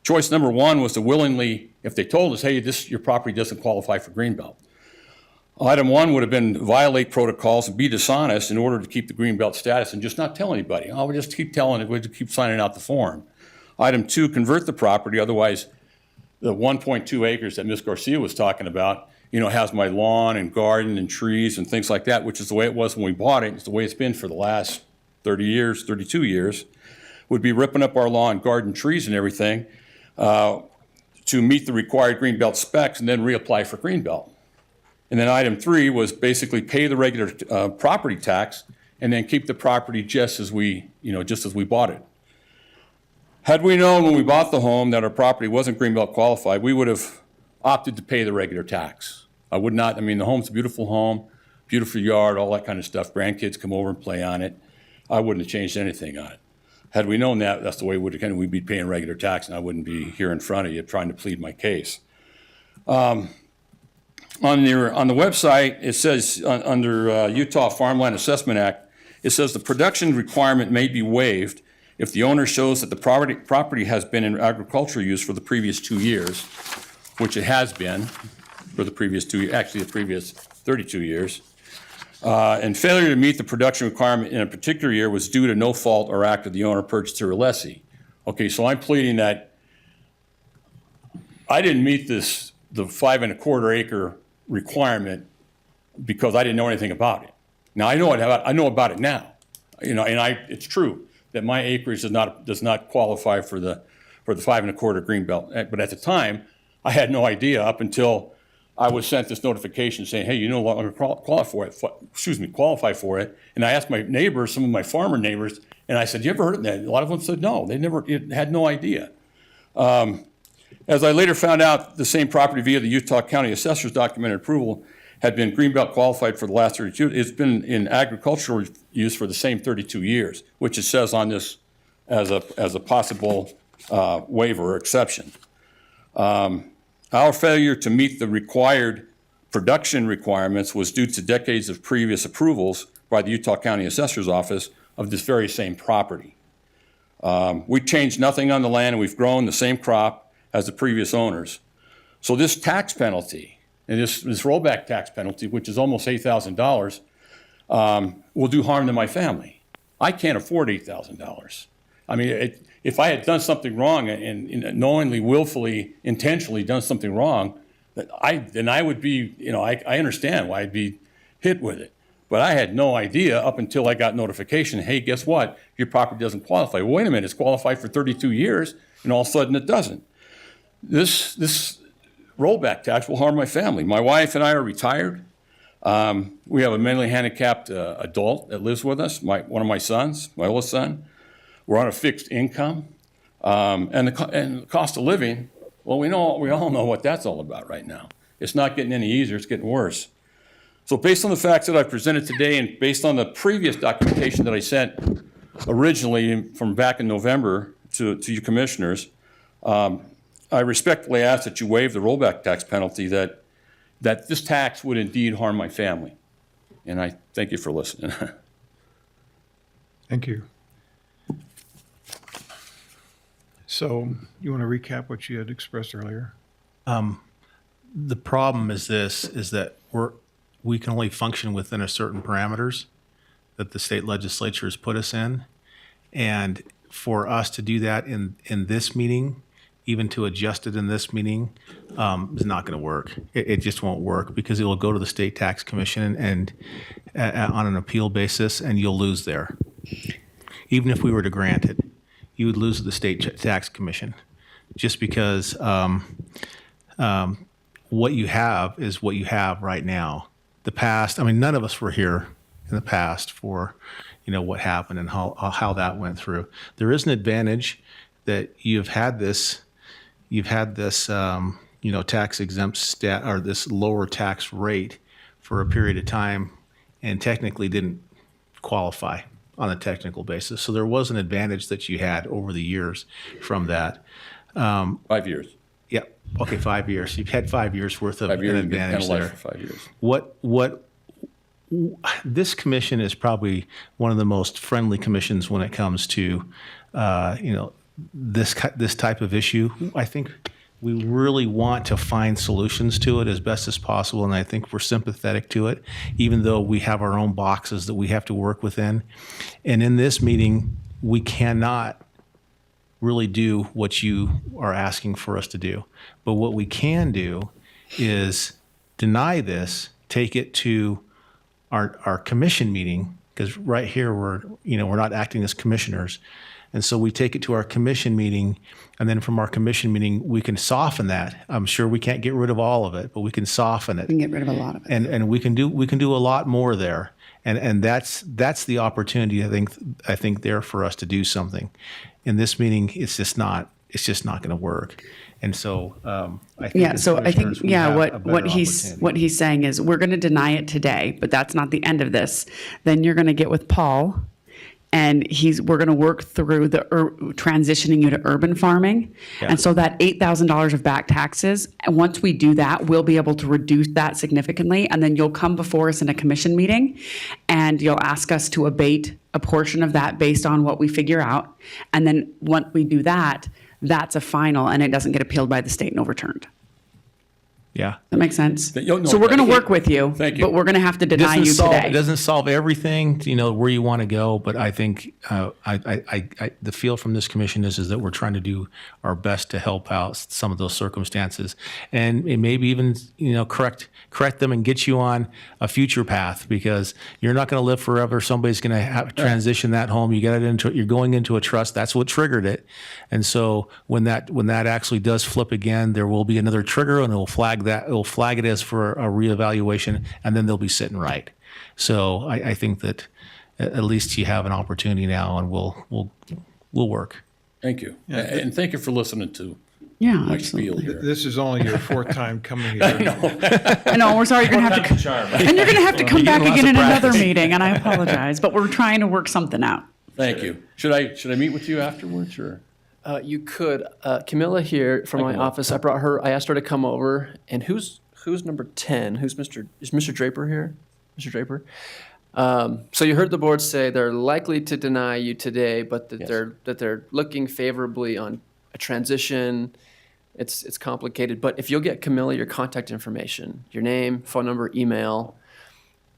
Choice number 1 was to willingly, if they told us, hey, your property doesn't qualify for Greenbelt. Item 1 would have been violate protocols and be dishonest in order to keep the Greenbelt status and just not tell anybody. Oh, we'll just keep telling it, we'll just keep signing out the form. Item 2, convert the property, otherwise the 1.2 acres that Ms. Garcia was talking about, has my lawn and garden and trees and things like that, which is the way it was when we bought it. It's the way it's been for the last 32 years, would be ripping up our lawn, garden, trees and everything to meet the required Greenbelt specs and then reapply for Greenbelt. And then item 3 was basically pay the regular property tax and then keep the property just as we bought it. Had we known when we bought the home that our property wasn't Greenbelt qualified, we would have opted to pay the regular tax. I would not, I mean, the home's a beautiful home, beautiful yard, all that kind of stuff. Grandkids come over and play on it. I wouldn't have changed anything on it. Had we known that, that's the way we'd be paying regular tax, and I wouldn't be here in front of you trying to plead my case. On the website, it says under Utah Farmland Assessment Act, it says the production requirement may be waived if the owner shows that the property has been in agricultural use for the previous 2 years, which it has been for the previous the previous 32 years. And failure to meet the production requirement in a particular year was due to no fault or act of the owner, purchaser, or lessee. Okay, so I'm pleading that I didn't meet the 5 1/4 acre requirement because I didn't know anything about it. Now I know about it now, and it's true that my acreage does not qualify for the 5 1/4 green belt. But at the time, I had no idea up until I was sent this notification saying, hey, you no longer qualify for it. And I asked my neighbors, some of my farmer neighbors, and I said, you ever heard of that? A lot of them said no, had no idea. As I later found out, the same property via the Utah County Assessor's documented approval had been greenbelt qualified for the last 32. It's been in agricultural use for the same 32 years, which it says on this as a possible waiver or exception. Our failure to meet the required production requirements was due to decades of previous approvals by the Utah County Assessor's Office of this very same property. We changed nothing on the land, and we've grown the same crop as the previous owners. So this tax penalty, and this rollback tax penalty, which is almost $8,000, will do harm to my family. I can't afford $8,000. I mean, if I had done something wrong and knowingly, willfully, intentionally done something wrong, then I would be, I understand why I'd be hit with it. But I had no idea up until I got notification, hey, guess what? Your property doesn't qualify. Well, wait a minute, it's qualified for 32 years, and all of a sudden it doesn't. This rollback tax will harm my family. My wife and I are retired. We have a mentally handicapped adult that lives with us, one of my sons, my oldest son. We're on a fixed income. And the cost of living, well, we all know what that's all about right now. It's not getting any easier, it's getting worse. So based on the facts that I've presented today and based on the previous documentation that I sent originally from back in November to you commissioners, I respectfully ask that you waive the rollback tax penalty, that this tax would indeed harm my family. And I thank you for listening. Thank you. So you want to recap what you had expressed earlier? The problem is that we can only function within a certain parameters that the state legislature has put us in. And for us to do that in this meeting, even to adjust it in this meeting, is not going to work. It just won't work because it will go to the state tax commission and on an appeal basis, and you'll lose there. Even if we were to grant it, you would lose at the state tax commission, just because what you have is what you have right now. The past, I mean, none of us were here in the past for, what happened and how that went through. There is an advantage that you've had this, tax exempt or this lower tax rate for a period of time, and technically didn't qualify on a technical basis. So there was an advantage that you had over the years from that. 5 years. Yeah. Okay, 5 years. You've had 5 years worth of 5 years, an advantage penalized there. for 5 years. What this commission is probably one of the most friendly commissions when it comes to, this type of issue. I think we really want to find solutions to it as best as possible, and I think we're sympathetic to it, even though we have our own boxes that we have to work within. And in this meeting, we cannot really do what you are asking for us to do. But what we can do is deny this, take it to our commission meeting, because right here we're not acting as commissioners. And so we take it to our commission meeting, and then from our commission meeting, we can soften that. I'm sure we can't get rid of all of it, but we can soften it. We can get rid of a lot of it. And we can do a lot more there. And that's the opportunity I think there for us to do something. In this meeting, it's just not it's just not going to work. And so I think Yeah, as so I think, commissioners, we have a what better he's opportunity. saying is, we're gonna deny it today, but that's not the end of this. Then you're gonna get with Paul, and we're gonna work through the transitioning you to urban farming. Yeah. And so that $8,000 of back taxes, and once we do that, we'll be able to reduce that significantly, and then you'll come before us in a commission meeting, and you'll ask us to abate a portion of that based on what we figure out. And then once we do that, that's a final, and it doesn't get appealed by the state and overturned. Yeah. That makes sense? No, So we're going to thank you. work with you, Thank you. but we're going to have to deny you It today. doesn't solve everything, where you want to go, but I think the feel from this commission is that we're trying to do our best to help out some of those circumstances, and maybe even correct them and get you on a future path, because you're not going to live forever. Somebody's going to have transition that home. You're going into a trust. That's what triggered it, and so when that actually does flip again, there will be another trigger, and it'll flag it as for a reevaluation, and then they'll be sitting right. So I think that at least you have an opportunity now, and we'll work. Thank you. And thank you for listening to Yeah, my absolutely. spiel here. This is only your fourth time coming here. I know, we're sorry, you're going to have to, and you're going to have to come back again in another meeting, and I apologize, but we're trying to work something out. Thank you. Should I meet with you afterwards, or? You could. Camilla here from my office, I brought her, I asked her to come over, and who's number 10? Is Mr. Draper here? Mr. Draper? So you heard the board say they're likely to deny you today, but that they're looking favorably on a transition. It's complicated, but if you'll get Camilla your contact information, your name, phone number, email,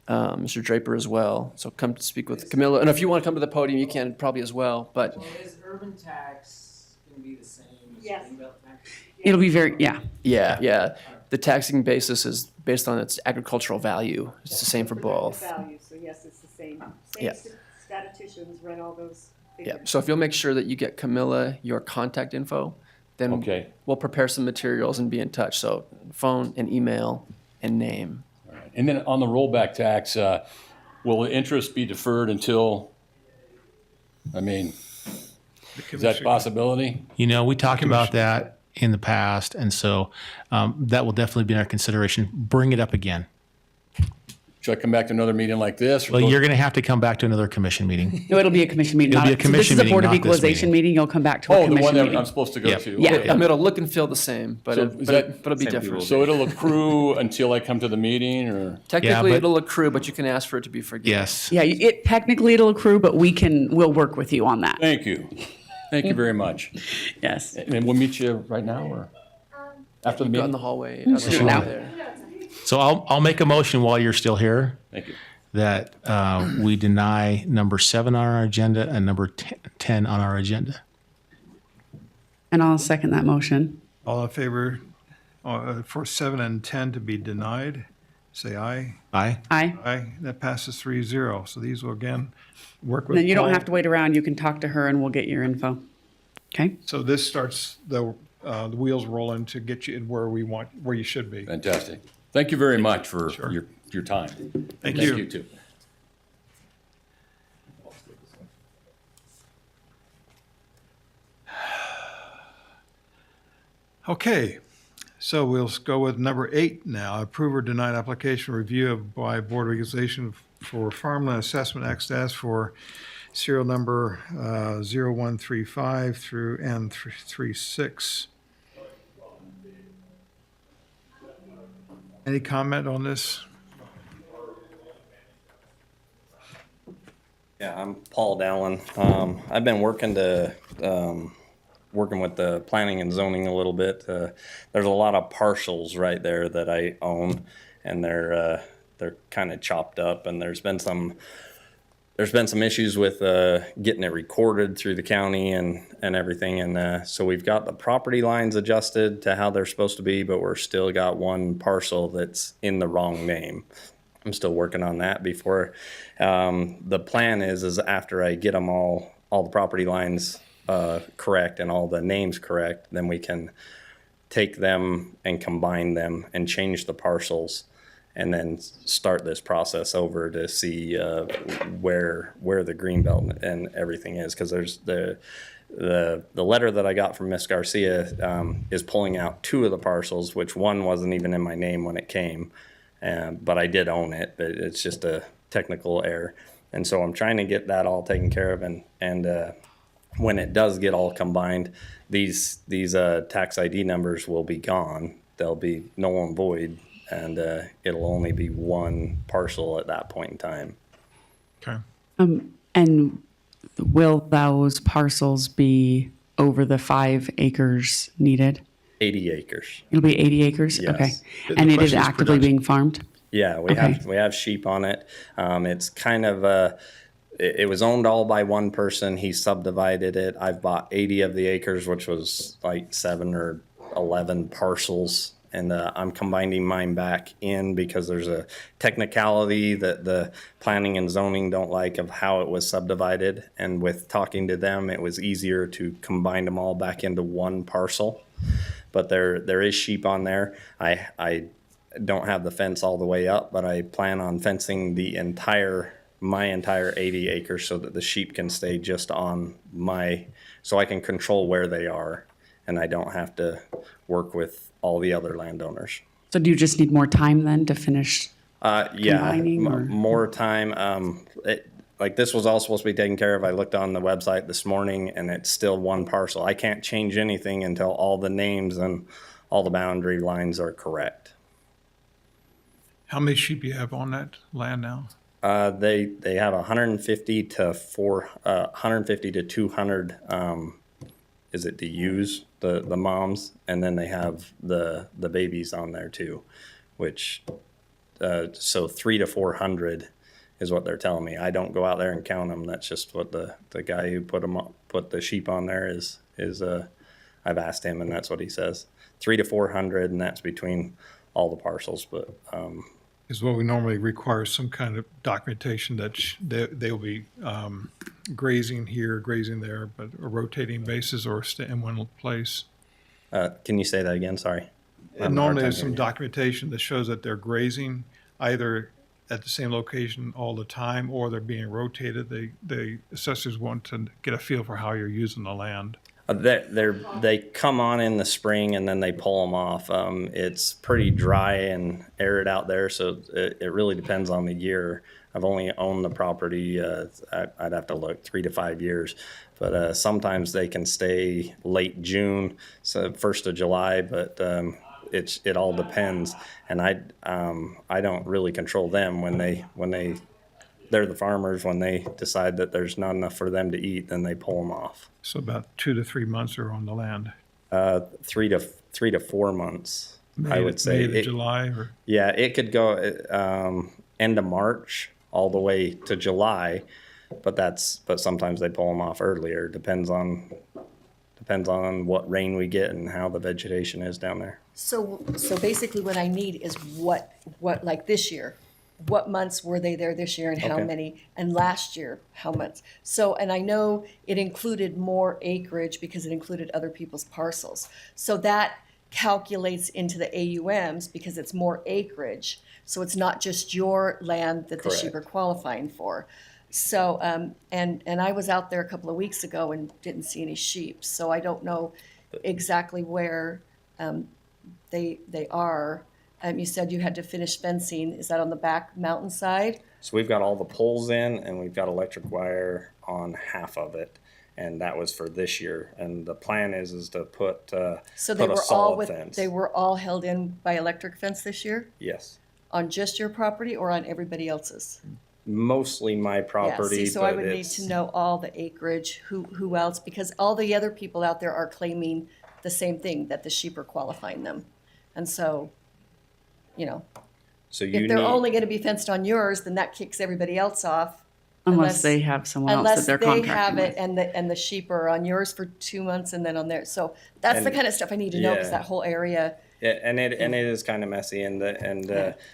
Mr. Draper as well. So come to speak with Camilla, and if you want to come to the podium, you can probably as well. But is urban tax going to be the same as Greenbelt tax? It'll be very, yeah. The taxing basis is based on its agricultural value. It's the same for both. Value, so yes, it's the same. Yeah. Statisticians run all those Yeah. So if you'll make sure that you get Camilla your contact info, then Okay. we'll prepare some materials and be in touch. So phone and email and name. All right. And then on the rollback tax, will the interest be deferred until, is that a possibility? We talked about that in the past, and so that will definitely be in our consideration. Bring it up again. Should I come back to another meeting like this? or Well, go- you're going to have to come back to another commission meeting. no, it'll be a commission meeting. It'll be a so this commission is a meeting, Board of not this Equalization meeting. You'll come back to a Oh, the commission one that meeting. I'm supposed to go Yep. to? Yeah. Okay. It'll look and feel the same, but So it, is but, that- it, but it'll be different. So it'll accrue until I come to the meeting, or? Technically, but- it'll accrue, but you can ask for it to be forgiven. Yes. Yeah, technically it'll accrue, but we'll work with you on that. Thank you. Thank you very much. Yes. And then we'll meet you right now, or after the Go in meeting? the hallway. Sure. Now. There. So I'll make a motion while you're still here Thank you. that we deny number 7 on our agenda and number 10 on our agenda. And I'll second that motion. All in favor for 7 and 10 to be denied, say aye. Aye. Aye. Aye. That passes 3-0. So these will again work with Then you don't Paul. have to wait around. You can talk to her and we'll get your info. Okay? So this starts the wheels rolling to get you where you should be. Fantastic. Thank you very much for Sure. your time. Thank you. Thank you, too. Okay, so we'll go with number 8 now. Approve or deny application review by Board of Equalization for Farmland Assessment Access for serial number 0135 through N36. Any comment on this? Yeah, I'm Paul Dallin. I've been working with the planning and zoning a little bit. There's a lot of parcels right there that I own, and they're kind of chopped up. And there's been some issues with getting it recorded through the county and everything. And so we've got the property lines adjusted to how they're supposed to be, but we're still got one parcel that's in the wrong name. I'm still working on that before. The plan is after I get them all the property lines correct and all the names correct, then we can take them and combine them and change the parcels and then start this process over to see where the greenbelt and everything is, because there's the letter that I got from Miss Garcia is pulling out 2 of the parcels, which one wasn't even in my name when it came, but I did own it, but it's just a technical error. And so I'm trying to get that all taken care of, and when it does get all combined, these tax ID numbers will be gone. They'll be null and void, and it'll only be one parcel at that point in time. Okay. And will those parcels be over the 5 acres needed? 80 acres. It'll be 80 acres? Yes. Okay. The And it is question is actively production. being farmed? Yeah, Okay. we have sheep on it. It's kind of it was owned all by one person. He subdivided it. I've bought 80 of the acres, which was like 7 or 11 parcels. And I'm combining mine back in because there's a technicality that the planning and zoning don't like of how it was subdivided. And with talking to them, it was easier to combine them all back into one parcel. But there is sheep on there. I don't have the fence all the way up, but I plan on fencing my entire 80 acres so that the sheep can stay just on so I can control where they are, and I don't have to work with all the other landowners. So do you just need more time then to finish? Yeah, Combining or- more time. Like this was all supposed to be taken care of. I looked on the website this morning, and it's still one parcel. I can't change anything until all the names and all the boundary lines are correct. How many sheep do you have on that land now? They have 150 to 200. Is it to use the moms, and then they have the babies on there too, which so 300 to 400 is what they're telling me. I don't go out there and count them. That's just what the guy who put the sheep on there is. I've asked him, and that's what he says. 300 to 400, and that's between all the parcels, but. Is what we normally require some kind of documentation that they'll be grazing here, grazing there, but a rotating basis or stay in one place. Can you say that again? Sorry. And normally there's some documentation that shows that they're grazing either at the same location all the time or they're being rotated. The assessors want to get a feel for how you're using the land. They come on in the spring and then they pull them off. It's pretty dry and arid out there, so it really depends on the year. I've only owned the property, I'd have to look, 3 to 5 years. But sometimes they can stay late June, so 1st of July, but it all depends. And I don't really control them when they're the farmers. When they decide that there's not enough for them to eat, then they pull them off. So about 2 to 3 months are on the land. 3 to 4 months, I would say. May to July, or Yeah, it could go end of March all the way to July, but sometimes they pull them off earlier. Depends on what rain we get and how the vegetation is down there. So basically what I need is what like this year, what months were they there this year and how Okay. many, and last year, how much? So, and I know it included more acreage because it included other people's parcels. So that calculates into the AUMs because it's more acreage. So it's not just your land that the sheep are Correct. qualifying for. So, and I was out there a couple of weeks ago and didn't see any sheep. So I don't know exactly where they are. You said you had to finish fencing. Is that on the back mountainside? So we've got all the poles in, and we've got electric wire on half of it, and that was for this year. And the plan is to put So put a solid fence. they were all held in by electric fence this year? Yes, On just your property or on everybody else's? mostly my property. Yeah, see, so I but would need it's- to know all the acreage, who else, because all the other people out there are claiming the same thing, that the sheep are qualifying them. And so, So you if they're need, only gonna be fenced on yours, then that kicks everybody else off. Unless they have someone else that they're Unless they have contracting it with. and the sheep are on yours for 2 months and then on theirs. So that's the And- kind of stuff I need to know, because yeah. that whole area, yeah, and it is kind of messy,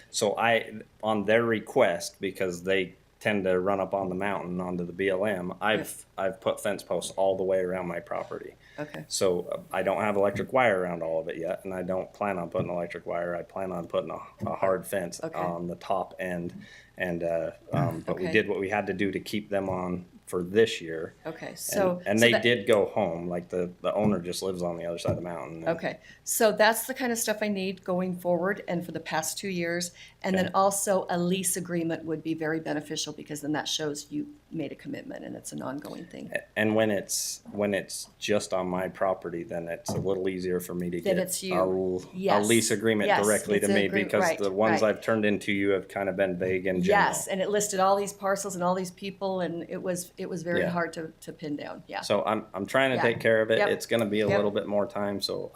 so I on their request, because they tend to run up on the mountain onto the BLM, I've put fence posts all the way around my property. Okay. So I don't have electric wire around all of it yet, and I don't plan on putting electric wire. I plan on putting a hard fence Okay. on the top end, and but we Okay. did what we had to do to keep them on for this year. Okay, so. And so they that- did go home. Like the owner just lives on the other side of the mountain. Okay, so that's the kind of stuff I need going forward and for the past 2 years. And then also a lease agreement would be very beneficial because then that shows you made a commitment and it's an ongoing thing. And when it's just on my property, then it's a little easier for me to Then get it's you. a Yes. lease agreement Yes, directly it's to an me agreement, because right, the ones right. I've turned into you have kind of been vague and general. Yes, and it listed all these parcels and all these people and it was very Yeah. hard to pin down, yeah. So I'm trying to Yeah. take care of it. Yep. It's going to be a Yep. little bit more time. So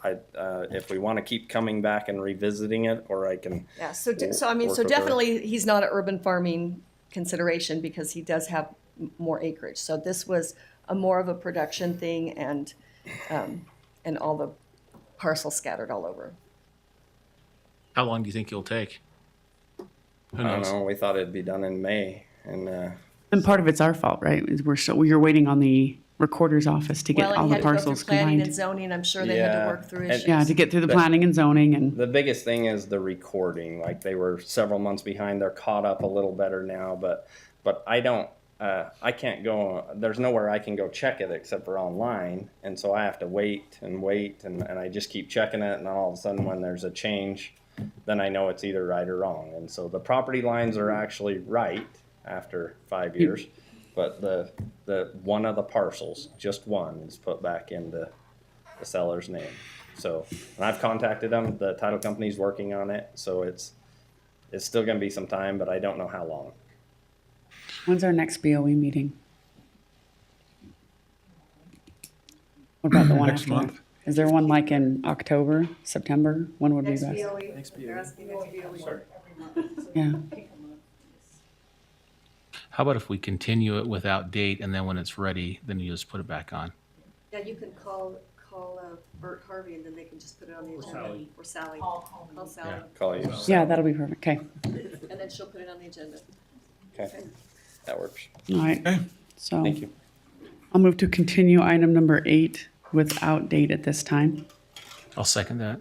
if we want to keep coming back and revisiting it, or I can. Yeah, so We'll I mean, work so with her. definitely he's not an urban farming consideration because he does have more acreage. So this was a more of a production thing and all the parcels scattered all over. How long do you think it'll take? Who I don't knows? know. We thought it'd be done in May, and And part of it's our fault, right? Is you're waiting on the recorder's office to get Well, all and he the had to go parcels through planning and combined. zoning. I'm sure they had to Yeah, work through and- issues. Yeah, to get through the But- planning and zoning and, the biggest thing is the recording. Like they were several months behind. They're caught up a little better now, but I don't. I can't go. There's nowhere I can go check it except for online, and so I have to wait, and I just keep checking it, and then all of a sudden, when there's a change, then I know it's either right or wrong. And so the property lines are actually right after 5 years, but the one of the parcels, just one, is put back into the seller's name. So, and I've contacted them. The title company's working on it, so it's still going to be some time, but I don't know how long. when's our next BOE meeting? What about the one Next after that? month. Is there one like in October, September? When would be best? They're asking next BOE. Yeah. How about if we continue it without date, and then when it's ready, then you just put it back on? Yeah, you can call Bert Harvey and then they can just put it on the agenda. Or Sally. Call Sally. Call you. Yeah, that'll be perfect. Okay. And then she'll put it on the agenda. Okay, that works. All right. So Thank you. I'll move to continue item number 8 without date at this time. I'll second that.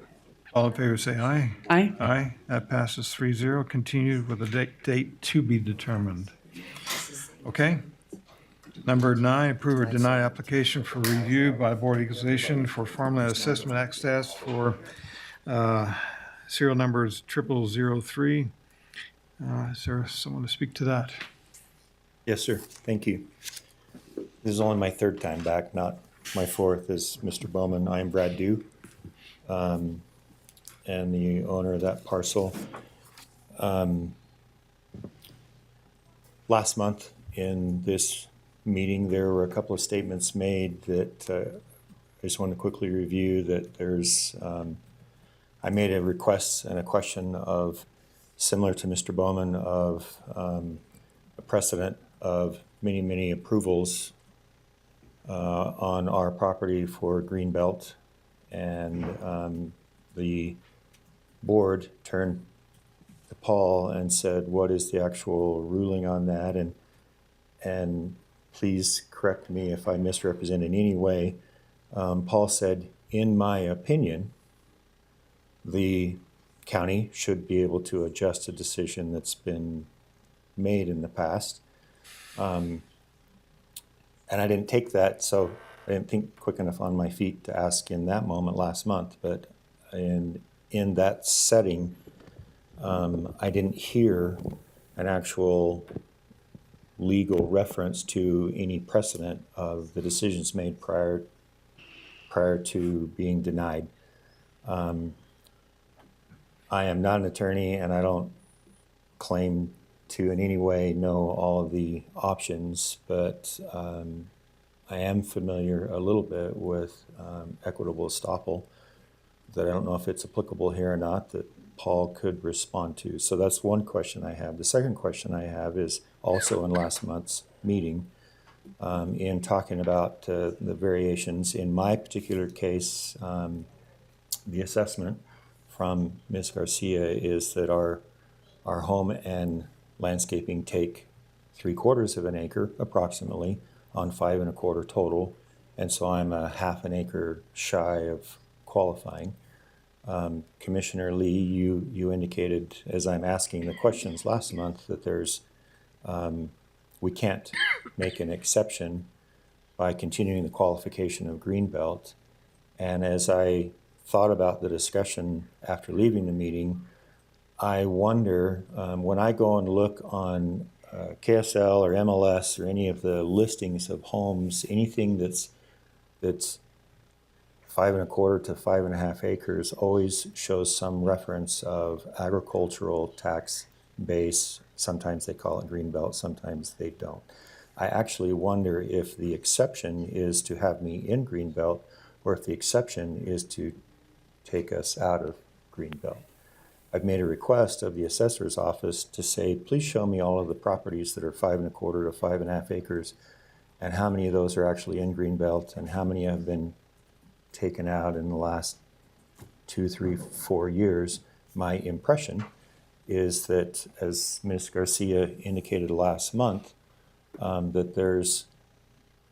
All in favor, say aye. Aye. Aye. That passes 3-0. Continued with a date to be determined. Okay. Number 9, approve or deny application for review by Board of Equalization for farmland assessment access for serial numbers 0003. Is there someone to speak to that? Yes, sir. Thank you. This is only my third time back, not my fourth, as Mr. Bowman. I am Brad Dew, and the owner of that parcel. Last month in this meeting, there were a couple of statements made that I just want to quickly review. That there's, I made a request and a question of, similar to Mr. Bowman, of a precedent of many approvals on our property for Greenbelt, and the board turned to Paul and said, "What is the actual ruling on that?" And please correct me if I misrepresent in any way. Paul said, "In my opinion, the county should be able to adjust a decision that's been made in the past." And I didn't take that, so I didn't think quick enough on my feet to ask in that moment last month. But in that setting, I didn't hear an actual legal reference to any precedent of the decisions made prior to being denied. I am not an attorney, and I don't claim to in any way know all of the options, but I am familiar a little bit with equitable estoppel, that I don't know if it's applicable here or not, that Paul could respond to. So that's one question I have. The second question I have is also in last month's meeting, in talking about the variations. In my particular case, the assessment from Ms. Garcia is that our home and landscaping take 3/4 of an acre approximately on 5 1/4 total. And so I'm a 1/2 acre shy of qualifying. Commissioner Lee, you indicated as I'm asking the questions last month that we can't make an exception by continuing the qualification of Greenbelt. And as I thought about the discussion after leaving the meeting, I wonder, when I go and look on KSL or MLS or any of the listings of homes, anything that's 5 1/4 to 5 1/2 acres always shows some reference of agricultural tax base. Sometimes they call it Greenbelt, sometimes they don't. I actually wonder if the exception is to have me in Greenbelt or if the exception is to take us out of Greenbelt. I've made a request of the assessor's office to say, please show me all of the properties that are 5 1/4 to 5 1/2 acres and how many of those are actually in Greenbelt and how many have been taken out in the last 2, 3, 4 years. My impression is that, as Ms. Garcia indicated last month, that there's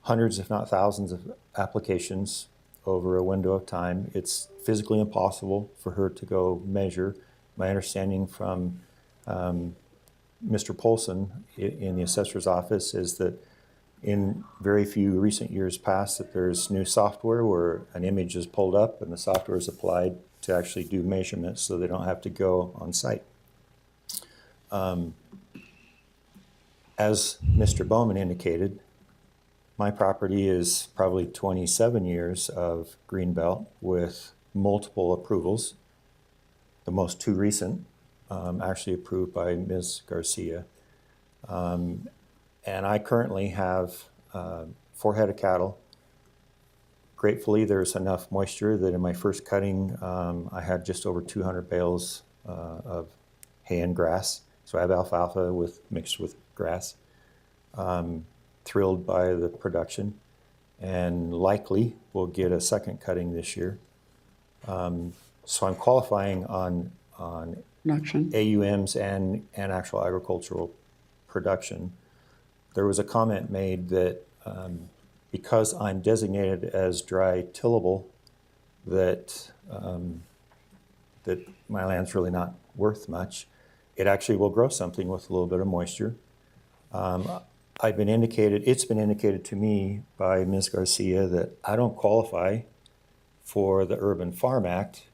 hundreds, if not thousands, of applications over a window of time. It's physically impossible for her to go measure. My understanding from Mr. Polson in the assessor's office is that in very few recent years past that there's new software where an image is pulled up and the software is applied to actually do measurements so they don't have to go on site. As Mr. Bowman indicated, my property is probably 27 years of Greenbelt with multiple approvals. The most 2 recent, actually approved by Ms. Garcia. And I currently have 4 head of cattle. Gratefully, there's enough moisture that in my first cutting, I had just over 200 bales of hay and grass. So I have alfalfa mixed with grass. Thrilled by the production and likely will get a second cutting this year. So I'm qualifying on Production. AUMs and actual agricultural production. There was a comment made that because I'm designated as dry tillable, that my land's really not worth much. It actually will grow something with a little bit of moisture. It's been indicated to me by Ms. Garcia that I don't qualify for the Urban Farm Act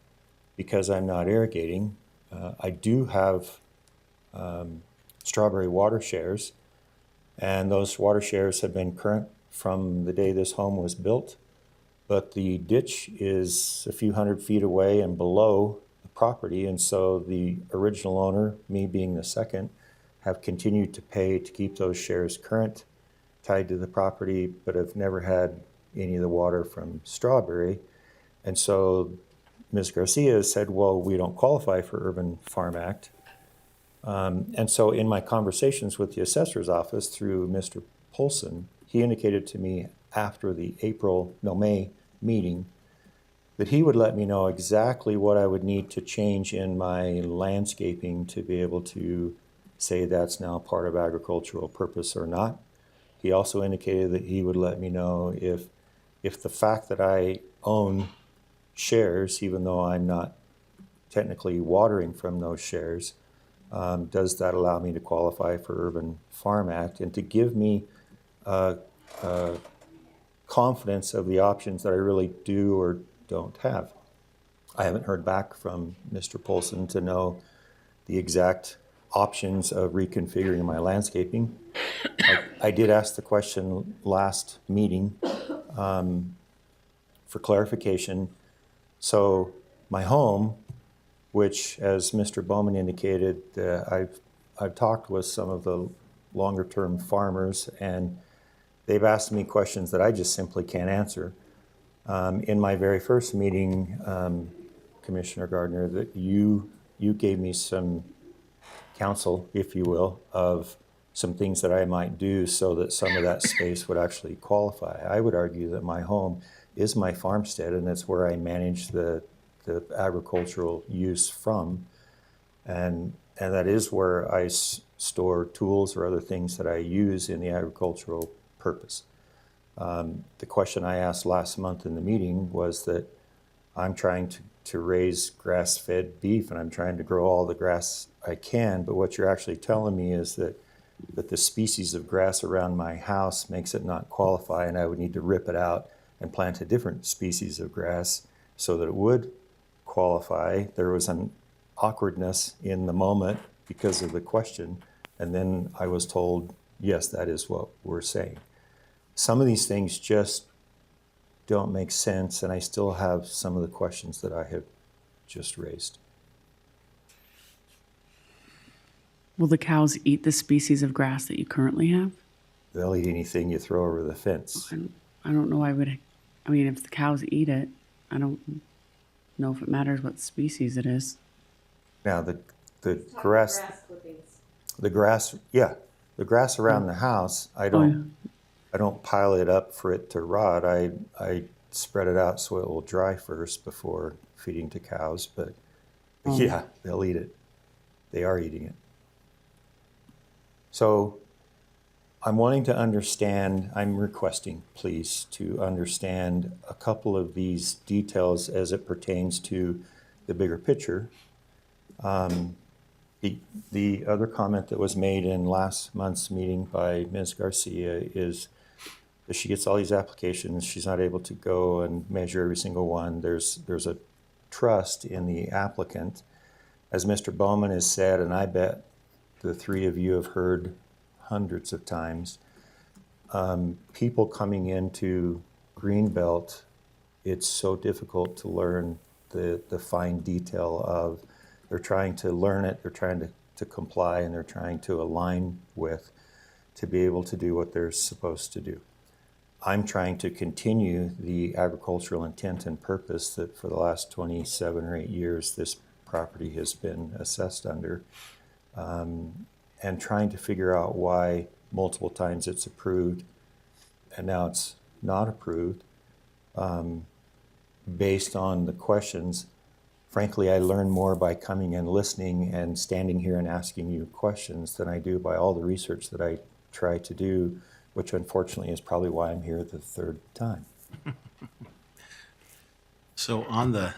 because I'm not irrigating. I do have strawberry water shares, and those water shares have been current from the day this home was built, but the ditch is a few hundred feet away and below the property, and so the original owner, me being the second, have continued to pay to keep those shares current, tied to the property, but have never had any of the water from strawberry. And so Ms. Garcia said, well, we don't qualify for Urban Farm Act. And so in my conversations with the assessor's office through Mr. Polson, he indicated to me after the May meeting that he would let me know exactly what I would need to change in my landscaping to be able to say that's now part of agricultural purpose or not. He also indicated that he would let me know if the fact that I own shares, even though I'm not technically watering from those shares, does that allow me to qualify for Urban Farm Act and to give me confidence of the options that I really do or don't have. I haven't heard back from Mr. Polson to know the exact options of reconfiguring my landscaping. I did ask the question last meeting for clarification. So my home, which, as Mr. Bowman indicated, I've talked with some of the longer-term farmers, and they've asked me questions that I just simply can't answer. In my very first meeting, Commissioner Gardner, that you gave me some counsel, if you will, of some things that I might do so that some of that space would actually qualify. I would argue that my home is my farmstead, and it's where I manage the agricultural use from, and that is where I store tools or other things that I use in the agricultural purpose. The question I asked last month in the meeting was that I'm trying to raise grass-fed beef, and I'm trying to grow all the grass I can, but what you're actually telling me is that the species of grass around my house makes it not qualify, and I would need to rip it out and plant a different species of grass so that it would qualify. There was an awkwardness in the moment because of the question, and then I was told, yes, that is what we're saying. Some of these things just don't make sense, and I still have some of the questions that I have just raised. Will the cows eat the species of grass that you currently have? They'll eat anything you throw over the fence. I don't know. I mean, if the cows eat it, I don't know if it matters what species it is. Now, the grass, the grass around the house, I don't pile it up for it to rot. I spread it out so it will dry first before feeding to cows, but yeah, they'll eat it. They are eating it. So I'm wanting to understand, I'm requesting, please, to understand a couple of these details as it pertains to the bigger picture. The other comment that was made in last month's meeting by Ms. Garcia is that she gets all these applications, she's not able to go and measure every single one. There's a trust in the applicant. As Mr. Bowman has said, and I bet the three of you have heard hundreds of times, people coming into Greenbelt, it's so difficult to learn the fine detail of, they're trying to learn it, they're trying to comply, and they're trying to align with, to be able to do what they're supposed to do. I'm trying to continue the agricultural intent and purpose that for the last 27 or 8 years this property has been assessed under, and trying to figure out why multiple times it's approved and now it's not approved based on the questions. Frankly, I learn more by coming and listening and standing here and asking you questions than I do by all the research that I try to do, which unfortunately is probably why I'm here the third time. So on the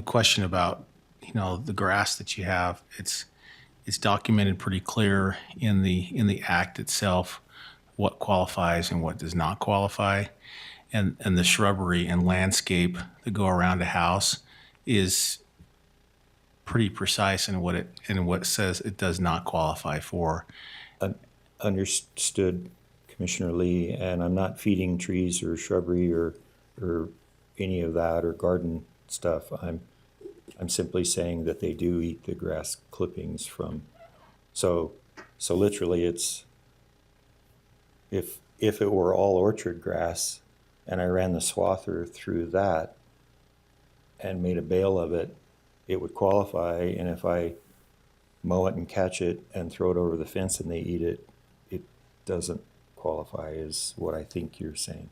question about, the grass that you have, it's documented pretty clear in the act itself what qualifies and what does not qualify, and the shrubbery and landscape that go around a house is pretty precise in what it says it does not qualify for. Understood, Commissioner Lee, and I'm not feeding trees or shrubbery or any of that or garden stuff. I'm simply saying that they do eat the grass clippings from. So literally, it's if it were all orchard grass, and I ran the swather through that and made a bale of it, it would qualify. And if I mow it and catch it and throw it over the fence and they eat it, it doesn't qualify, is what I think you're saying.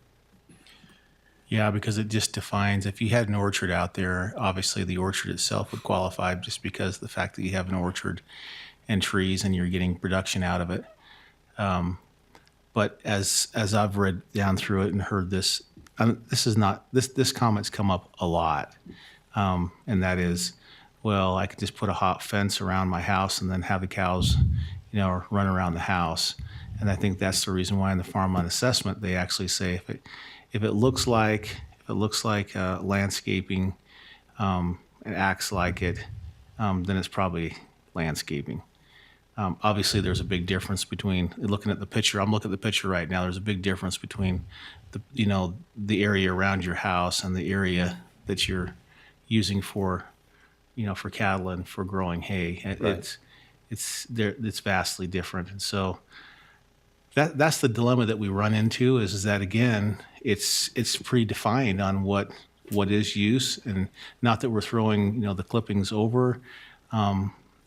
Yeah, because it just defines, if you had an orchard out there, obviously the orchard itself would qualify just because of the fact that you have an orchard and trees and you're getting production out of it. But as I've read down through it and heard this, this comment's come up a lot. And that is, well, I could just put a hot fence around my house and then have the cows, run around the house. And I think that's the reason why in the farmland assessment, they actually say if it looks like landscaping, and acts like it, then it's probably landscaping. Obviously, there's a big difference between looking at the picture. I'm looking at the picture right now. There's a big difference between the area around your house and the area that you're using for cattle and for growing hay. Right. It's vastly different, and so that's the dilemma that we run into. Is that again, it's predefined on what is use, and not that we're throwing the clippings over.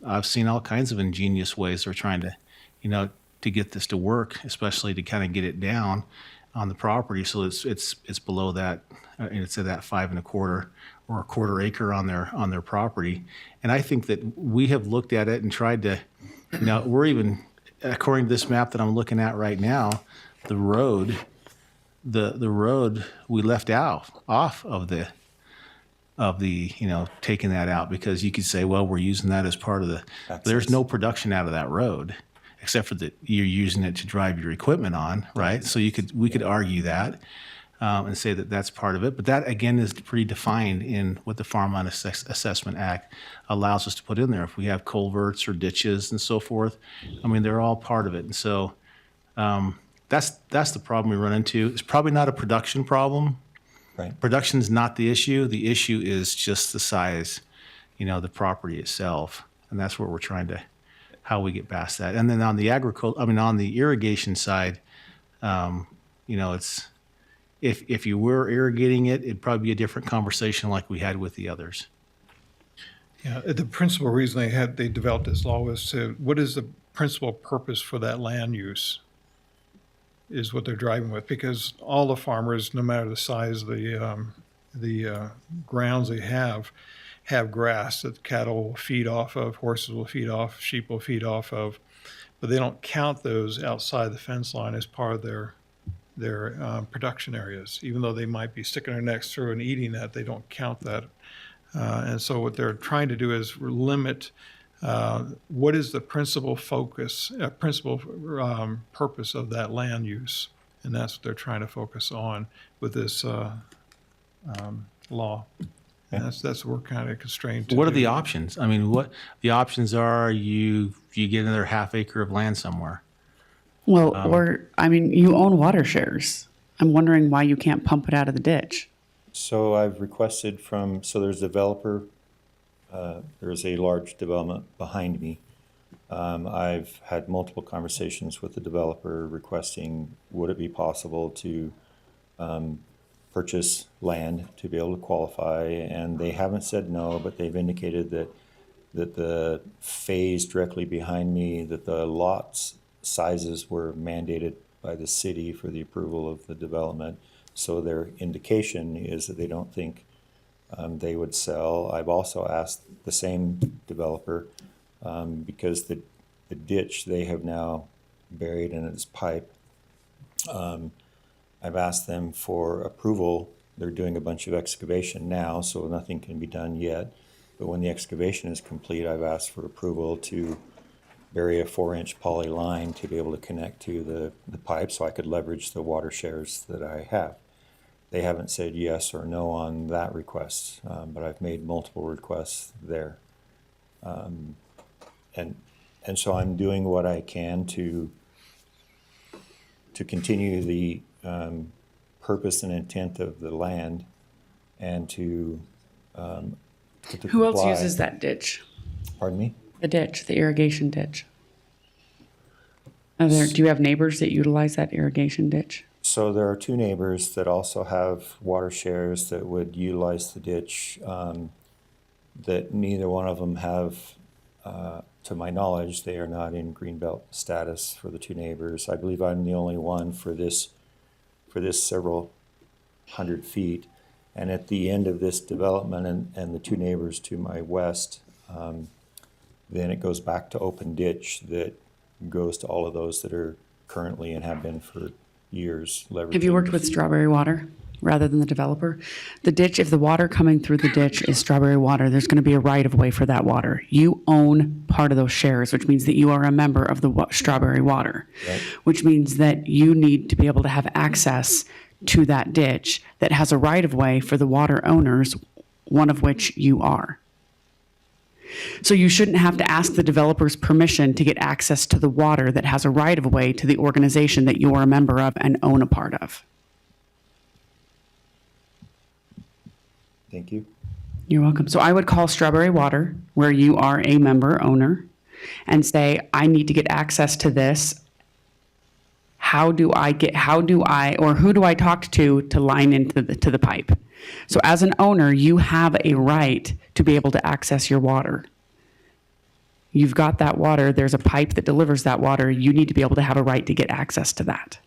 I've seen all kinds of ingenious ways they're trying to, to get this to work, especially to kind of get it down. on the property, so it's below that, and it's at that 5 1/4 or a 1/4 acre on their property. And I think that we have looked at it and tried to, we're even, according to this map that I'm looking at right now, the road we left off of the taking that out, because you could say, well, we're using that as part of the access. There's no production out of that road, except for that you're using it to drive your equipment on, right? So we could argue that and say that that's part of it, but that again is pretty defined in what the Farmland Assessment Act allows us to put in there. If we have culverts or ditches and so forth, I mean, they're all part of it. And so that's the problem we run into. It's probably not a production problem. Right. Production is not the issue. The issue is just the size, the property itself, and that's what we're trying to, how we get past that. And then on the on the irrigation side, it's if you were irrigating it, it'd probably be a different conversation like we had with the others. Yeah, the principal reason they developed this law was what is the principal purpose for that land use? Is what they're driving with, because all the farmers, no matter the size of the grounds they have grass that cattle will feed off of, horses will feed off, sheep will feed off of, but they don't count those outside the fence line as part of their production areas. Even though they might be sticking their necks through and eating that, they don't count that. And so what they're trying to do is limit what is the principal focus, purpose of that land use, and that's what they're trying to focus on with this law. And that's what we're kind of constrained to. What are do. the options? I mean, what the options are? You get another half acre of land somewhere. Well, you own water shares. I'm wondering why you can't pump it out of the ditch. So I've requested there's a developer, there's a large development behind me. I've had multiple conversations with the developer requesting, would it be possible to purchase land to be able to qualify? And they haven't said no, but they've indicated that the phase directly behind me, that the lots sizes were mandated by the city for the approval of the development. So their indication is that they don't think they would sell. I've also asked the same developer, because the ditch they have now buried in its pipe, I've asked them for approval. They're doing a bunch of excavation now, so nothing can be done yet. But when the excavation is complete, I've asked for approval to bury a 4-inch poly line to be able to connect to the pipe so I could leverage the water shares that I have. They haven't said yes or no on that request, but I've made multiple requests there. And so I'm doing what I can to continue the purpose and intent of the land and to Who else uses that ditch? Pardon me? The ditch, the irrigation ditch. Do you have neighbors that utilize that irrigation ditch? So there are 2 neighbors that also have water shares that would utilize the ditch, that neither one of them have, to my knowledge, they are not in greenbelt status for the 2 neighbors. I believe I'm the only one for this several hundred feet. And at the end of this development and the 2 neighbors to my west, then it goes back to open ditch that goes to all of those that are currently and have been for years. Have you worked with Strawberry Water rather than the developer? The ditch, if the water coming through the ditch is Strawberry Water, there's going to be a right of way for that water. You own part of those shares, which means that you are a member of the Strawberry Water, Right. which means that you need to be able to have access to that ditch that has a right of way for the water owners, one of which you are. So you shouldn't have to ask the developer's permission to get access to the water that has a right of way to the organization that you are a member of and own a part of. Thank you. You're welcome. So I would call Strawberry Water, where you are a member owner, and say, I need to get access to this. Or who do I talk to line into the pipe? So as an owner, you have a right to be able to access your water. You've got that water. There's a pipe that delivers that water. You need to be able to have a right to get access to that.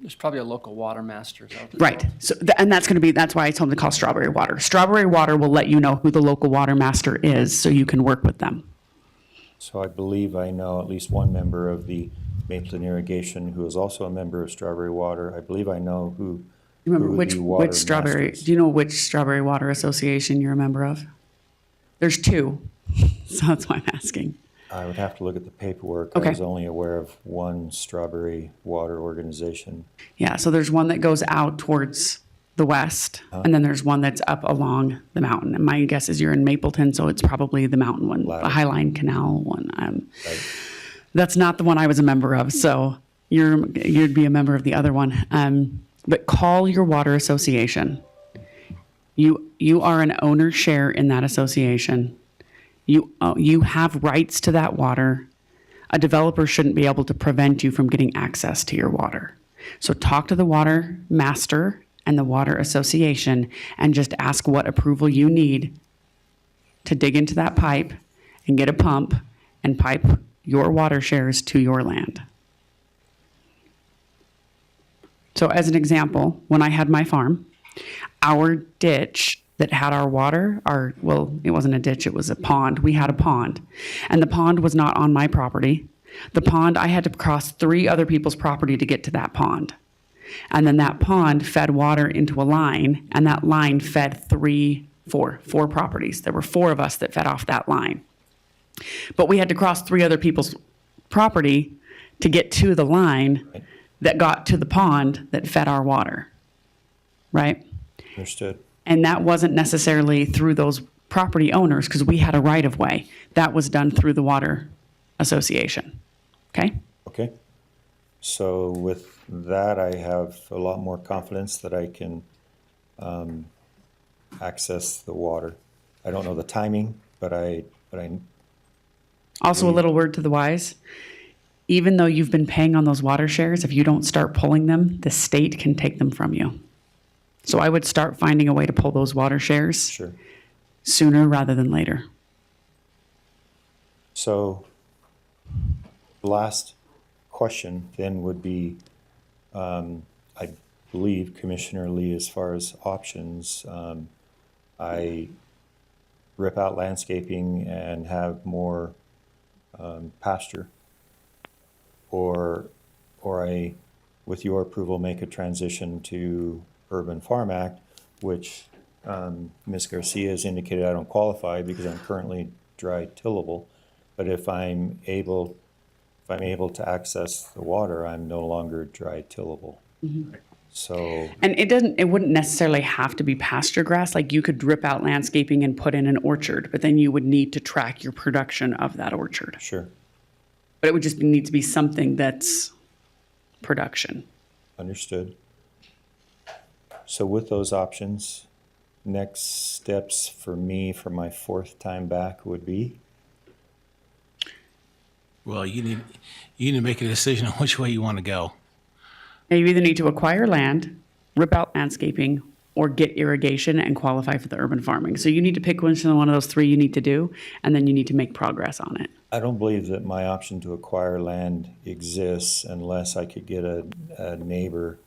There's probably a local water master out there. Right. So, and that's why I told them to call Strawberry Water. Strawberry Water will let you know who the local water master is so you can work with them. So I believe I know at least one member of the Mapleton Irrigation who is also a member of Strawberry Water. I believe I know who. You remember who which the water Strawberry, master is. do you know which Strawberry Water Association you're a member of? There's two. So that's why I'm asking. I would have to look at the paperwork. Okay. I was only aware of one Strawberry Water organization. Yeah, so there's one that goes out towards the west, and then there's one that's up along the mountain. And my guess is you're in Mapleton, so it's probably the mountain one, the Highline Canal one. Right. That's not the one I was a member of, so you'd be a member of the other one. But call your water association. You are an owner share in that association. You have rights to that water. A developer shouldn't be able to prevent you from getting access to your water. So talk to the water master and the water association and just ask what approval you need to dig into that pipe and get a pump and pipe your water shares to your land. So as an example, when I had my farm, our ditch that had our water, it wasn't a ditch, it was a pond. We had a pond. And the pond was not on my property. The pond, I had to cross 3 other people's property to get to that pond. And then that pond fed water into a line, and that line fed four properties. There were 4 of us that fed off that line. But we had to cross 3 other people's property to get to the line that got to the pond that fed our water, right? Understood. And that wasn't necessarily through those property owners because we had a right of way. That was done through the water association. Okay? Okay. So with that, I have a lot more confidence that I can access the water. I don't know the timing, but I Also, a little word to the wise. Even though you've been paying on those water shares, if you don't start pulling them, the state can take them from you. So I would start finding a way to pull those water shares sooner rather than later. So the last question then would be, I believe Commissioner Lee, as far as options, I rip out landscaping and have more pasture, or I, with your approval, make a transition to Urban Farm Act, which Ms. Garcia has indicated I don't qualify because I'm currently dry tillable. But if I'm able to access the water, I'm no longer dry tillable. Mm-hmm. So. And it wouldn't necessarily have to be pasture grass. Like you could rip out landscaping and put in an orchard, but then you would need to track your production of that orchard. Sure. But it would just need to be something that's production. Understood. So with those options, next steps for me for my 4th time back would be? Well, you need to make a decision on which way you want to go. Now you either need to acquire land, rip out landscaping, or get irrigation and qualify for the urban farming. So you need to pick one of those 3 you need to do, and then you need to make progress on it. I don't believe that my option to acquire land exists unless I could get a neighbor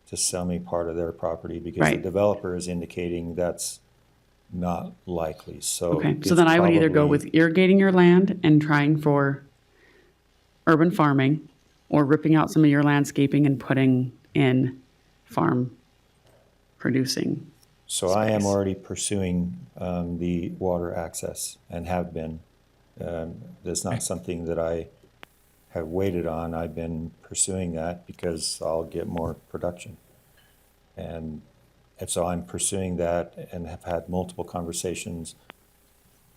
to sell me part of their property, because the developer is indicating that's not likely. So okay, so then I would either go with irrigating your land and trying for urban farming, or ripping out some of your landscaping and putting in farm producing. So I am already pursuing the water access and have been. That's not something that I have waited on. I've been pursuing that because I'll get more production. And so I'm pursuing that and have had multiple conversations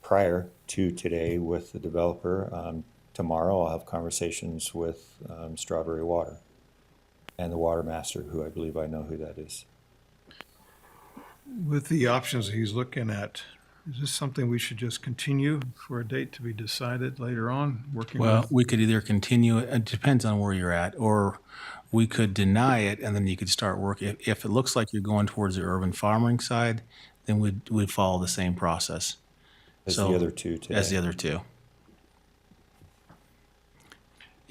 prior to today with the developer. Tomorrow I'll have conversations with Strawberry Water and the water master, who I believe I know who that is. With the options he's looking at, is this something we should just continue for a date to be decided later on? Well, we could either continue, it depends on where you're at, or we could deny it and then you could start work. If it looks like you're going towards the urban farming side, then we'd follow the same process. As the other two today. As the other two.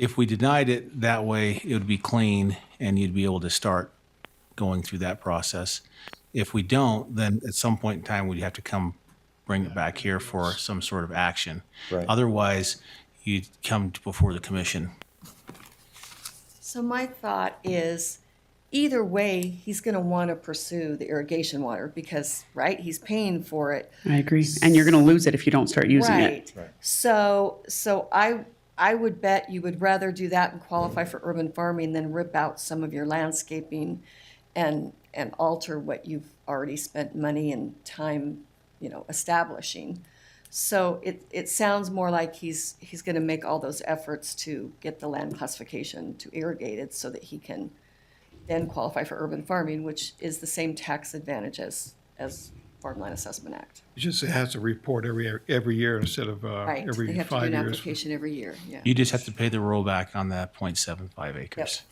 If we denied it that way, it would be clean and you'd be able to start going through that process. If we don't, then at some point in time, we'd have to come bring it back here for some sort of action. Right. Otherwise, you'd come before the commission. So my thought is, either way, he's going to want to pursue the irrigation water because, right, he's paying for it. I agree. And you're going to lose it if you don't start using it. Right. So I would bet you would rather do that and qualify for urban farming than rip out some of your landscaping and alter what you've already spent money and time, establishing. So it sounds more like he's going to make all those efforts to get the land classification to irrigated so that he can then qualify for urban farming, which is the same tax advantage as Farmland Assessment Act. It just has to report every year instead of Right, every they have to do 5 an years. application every year, yeah. You just have to pay the rollback on that 0.75 acres.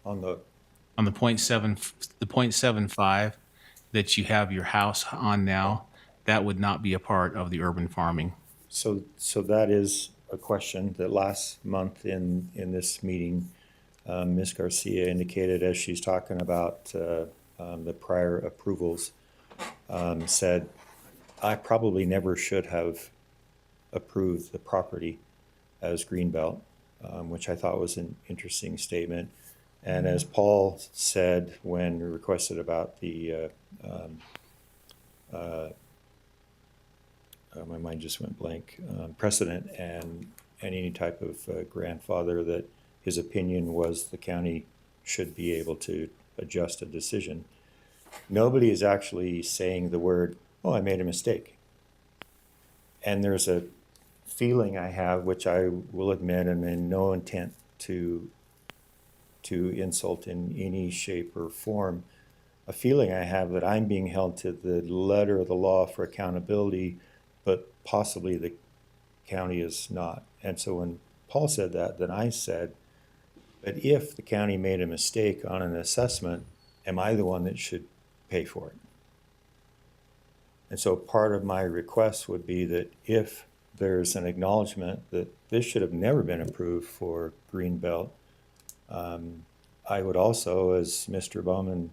On the, On the 0.75 that you have your house on now, that would not be a part of the urban farming. so that is a question that last month in this meeting, Ms. Garcia indicated as she's talking about the prior approvals, said, I probably never should have approved the property as Greenbelt, which I thought was an interesting statement. And as Paul said when requested about the, my mind just went blank, precedent and any type of grandfather, that his opinion was the county should be able to adjust a decision. Nobody is actually saying the word, oh, I made a mistake. And there's a feeling I have, which I will admit, I'm in no intent to insult in any shape or form, a feeling I have that I'm being held to the letter of the law for accountability, but possibly the county is not. And so when Paul said that, then I said, but if the county made a mistake on an assessment, am I the one that should pay for it? And so part of my request would be that if there's an acknowledgement that this should have never been approved for Greenbelt, I would also, as Mr. Bowman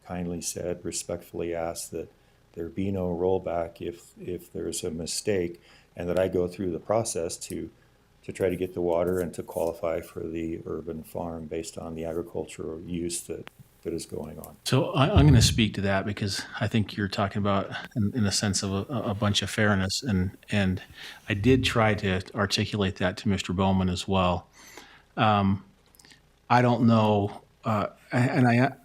kindly said, respectfully ask that there be no rollback if there's a mistake, and that I go through the process to try to get the water and to qualify for the urban farm based on the agricultural use that is going on. So I'm going to speak to that because I think you're talking about in a sense of a bunch of fairness, and I did try to articulate that to Mr. Bowman as well. I don't know, I'm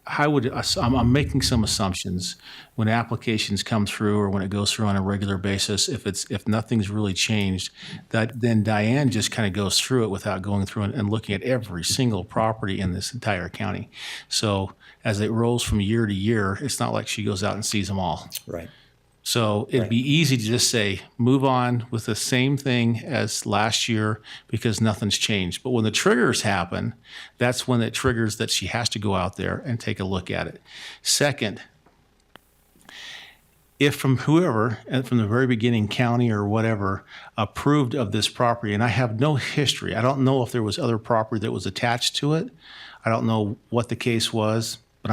making some assumptions when applications come through or when it goes through on a regular basis. If nothing's really changed, that then Diane just kind of goes through it without going through and looking at every single property in this entire county. So as it rolls from year to year, it's not like she goes out and sees them all. Right. So it'd be easy to just say, move on with the same thing as last year because nothing's changed. But when the triggers happen, that's when it triggers that she has to go out there and take a look at it. Second, if from whoever, from the very beginning, county or whatever, approved of this property, and I have no history, I don't know if there was other property that was attached to it. I don't know what the case was. But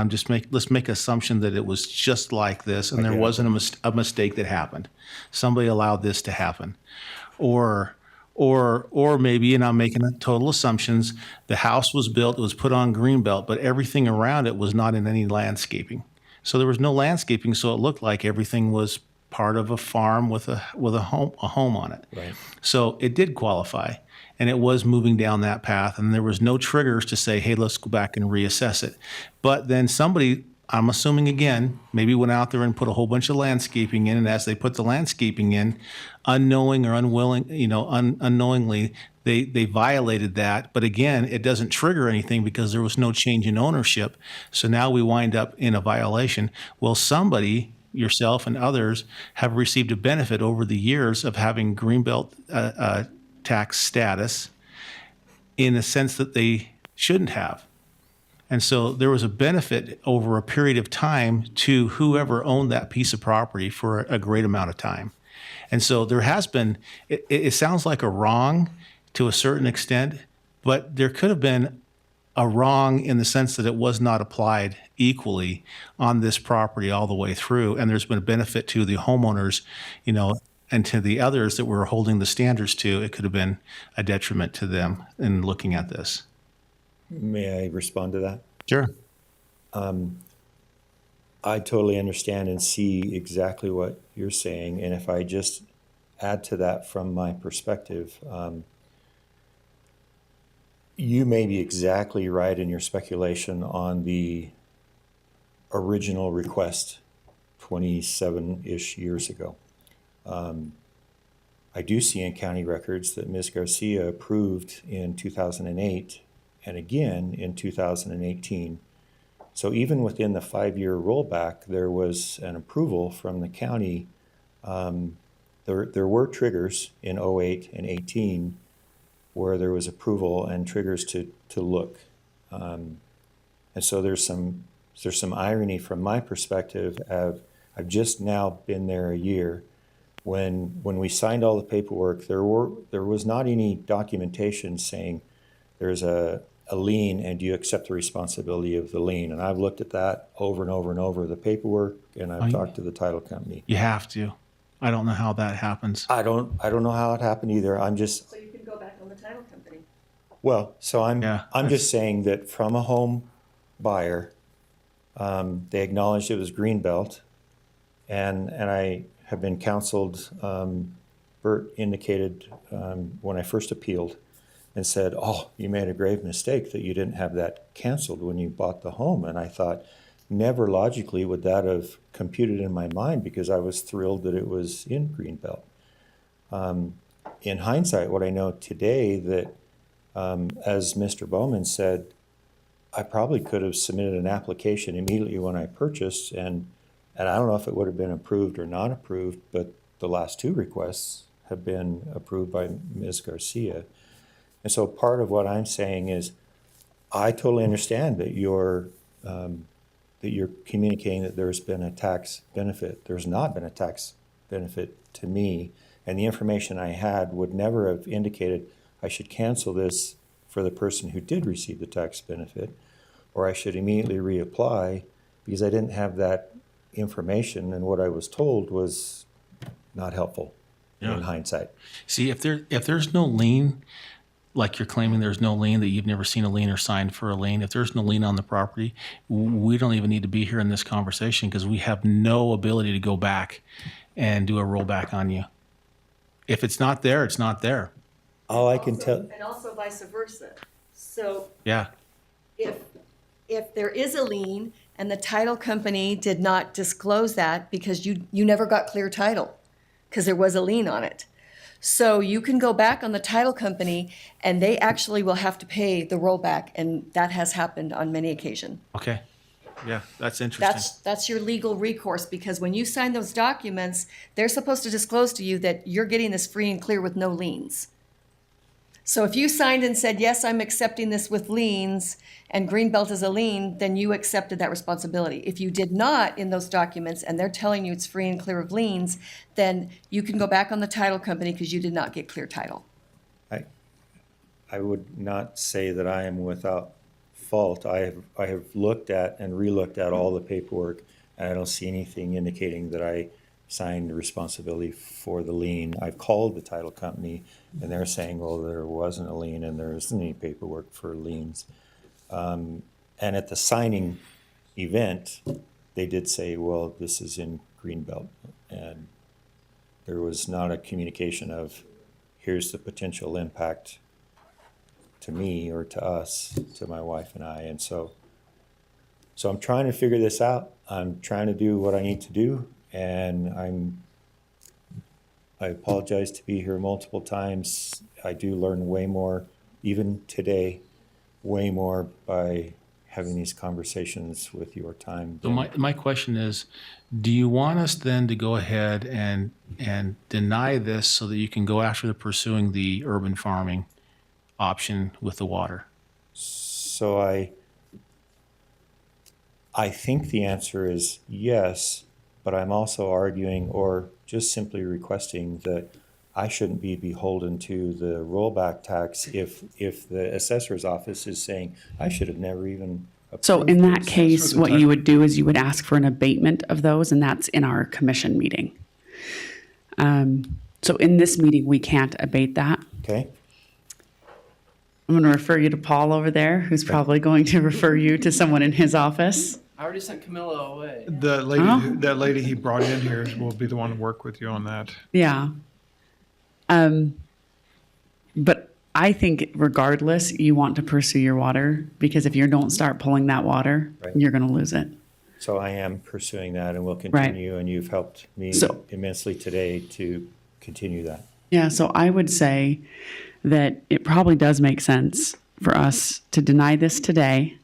let's make assumption that it was just like this, and there wasn't a mistake that happened. Somebody allowed this to happen, or maybe, and I'm making total assumptions, the house was built, it was put on Greenbelt, but everything around it was not in any landscaping. So there was no landscaping, so it looked like everything was part of a farm with a home on it. Right. So it did qualify. And it was moving down that path, and there was no triggers to say, hey, let's go back and reassess it. But then somebody, I'm assuming again, maybe went out there and put a whole bunch of landscaping in, and as they put the landscaping in, unknowing or unwilling, unknowingly, they violated that. But again, it doesn't trigger anything because there was no change in ownership. So now we wind up in a violation. Well, somebody, yourself and others, have received a benefit over the years of having Greenbelt tax status in a sense that they shouldn't have. And so there was a benefit over a period of time to whoever owned that piece of property for a great amount of time. And so there has been, it sounds like a wrong to a certain extent, but there could have been a wrong in the sense that it was not applied equally on this property all the way through. And there's been a benefit to the homeowners, and to the others that we're holding the standards to. It could have been a detriment to them in looking at this. May I respond to that? Sure. I totally understand and see exactly what you're saying. And if I just add to that from my perspective, you may be exactly right in your speculation on the original request 27-ish years ago. I do see in county records that Ms. Garcia approved in 2008 and again in 2018. So even within the 5-year rollback, there was an approval from the county. There were triggers in 08 and 18 where there was approval and triggers to look. And so there's some irony from my perspective. I've just now been there a year. When we signed all the paperwork, there was not any documentation saying there's a lien and do you accept the responsibility of the lien. And I've looked at that over and over and over, the paperwork, and I've talked to the title company. You have to. I don't know how that happens. I don't know how it happened either. So you can go back on the title company. Well, so I'm just saying that from a home buyer, they acknowledged it was Greenbelt, and I have been counseled. Bert indicated when I first appealed and said, "Oh, you made a grave mistake that you didn't have that canceled when you bought the home." And I thought, never logically would that have computed in my mind because I was thrilled that it was in Greenbelt. In hindsight, what I know today that, as Mr. Bowman said, I probably could have submitted an application immediately when I purchased, and I don't know if it would have been approved or not approved, but the last 2 requests have been approved by Ms. Garcia. And so part of what I'm saying is I totally understand that you're communicating that there's been a tax benefit. There's not been a tax benefit to me, and the information I had would never have indicated I should cancel this for the person who did receive the tax benefit, or I should immediately reapply because I didn't have that information, and what I was told was not helpful in hindsight. See, if there's no lien, like you're claiming there's no lien, that you've never seen a lien or signed for a lien, if there's no lien on the property, we don't even need to be here in this conversation because we have no ability to go back and do a rollback on you. If it's not there, it's not there. All I can tell. And also vice versa. So Yeah. if there is a lien and the title company did not disclose that because you never got clear title because there was a lien on it. So you can go back on the title company and they actually will have to pay the rollback, and that has happened on many occasions. Okay. Yeah, that's interesting. That's your legal recourse, because when you sign those documents, they're supposed to disclose to you that you're getting this free and clear with no liens. So if you signed and said, yes, I'm accepting this with liens, and Greenbelt is a lien, then you accepted that responsibility. If you did not in those documents, and they're telling you it's free and clear of liens, then you can go back on the title company because you did not get clear title. I would not say that I am without fault. I have looked at and relooked at all the paperwork, and I don't see anything indicating that I signed responsibility for the lien. I've called the title company, and they're saying, well, there wasn't a lien and there isn't any paperwork for liens. And at the signing event, they did say, well, this is in Greenbelt. And there was not a communication of, here's the potential impact to me or to us, to my wife and I. And so I'm trying to figure this out. I'm trying to do what I need to do. And I apologize to be here multiple times. I do learn way more, even today, way more by having these conversations with your time. So my question is, do you want us then to go ahead and deny this so that you can go after pursuing the urban farming option with the water? So I think the answer is yes, but I'm also arguing or just simply requesting that I shouldn't be beholden to the rollback tax if the assessor's office is saying, I should have never even So approved in that this." case, what you would do is you would ask for an abatement of those, and that's in our commission meeting. So in this meeting, we can't abate that. Okay, I'm going to refer you to Paul over there, who's probably going to refer you to someone in his office. I already sent Camilla away. The lady, Oh. that lady he brought in here will be the one to work with you on that. Yeah. But I think regardless, you want to pursue your water, because if you don't start pulling that water, Right. you're going to lose it. so I am pursuing that and will continue, and you've helped me So- immensely today to continue that. Yeah, so I would say that it probably does make sense for us to deny this today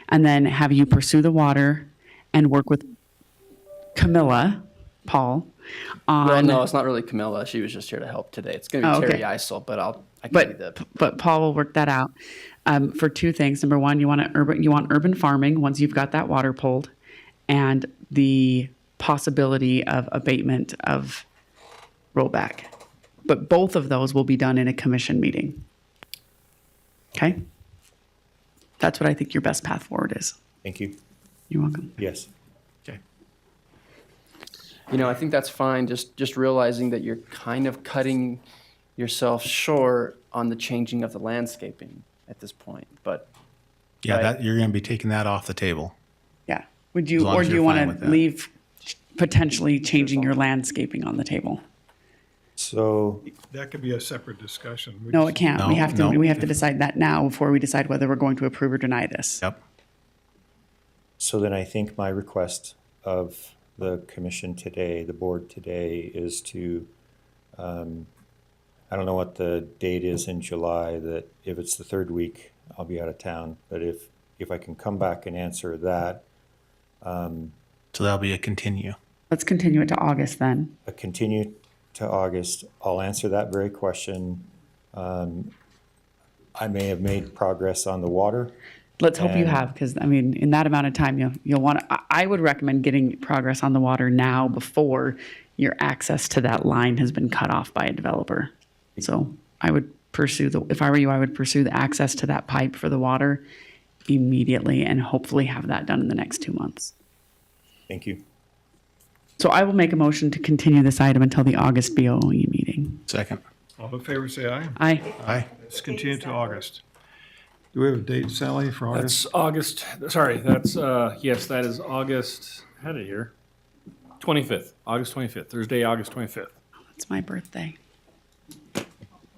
and then have you pursue the water and work with Camilla, Paul, on. Well, no, it's not really Camilla. She was just here to help today. It's going to be Oh, okay. Terry Isel, but I can do that. But Paul will work that out for two things. Number one, you want urban farming once you've got that water pulled, and the possibility of abatement of rollback. But both of those will be done in a commission meeting. Okay? That's what I think your best path forward is. Thank you. You're welcome. Yes. You know, I think that's fine. Just realizing that you're kind of cutting yourself short on the changing of the landscaping at this point. But Yeah, Right. that, you're going to be taking that off the table. Yeah. Would As you, long or as do you you're fine want with to that. leave potentially changing your landscaping on the table? So, That could be a separate discussion. We No, just- it can't. No, We have to, no. we have to decide that now before we decide whether we're going to approve or deny this. Yep. so then I think my request of the commission today, the board today, is to, I don't know what the date is in July, that if it's the third week, I'll be out of town. But if I can come back and answer that, So that'll be a continue. Let's continue it to August then. continue to August, I'll answer that very question. I may have made progress on the water. Let's hope you And- have, because I mean, in that amount of time, you'll want to, I would recommend getting progress on the water now before your access to that line has been cut off by a developer. So I would pursue if I were you, I would pursue the access to that pipe for the water immediately and hopefully have that done in the next 2 months. Thank you. So I will make a motion to continue this item until the August BOE meeting. Second. All in favor, say aye. Aye. Aye. Let's continue to August. Do we have a date, Sally, for August? That's August, sorry, that's, yes, that is August, I had it here, 25th, August 25th, Thursday, August 25th. It's my birthday.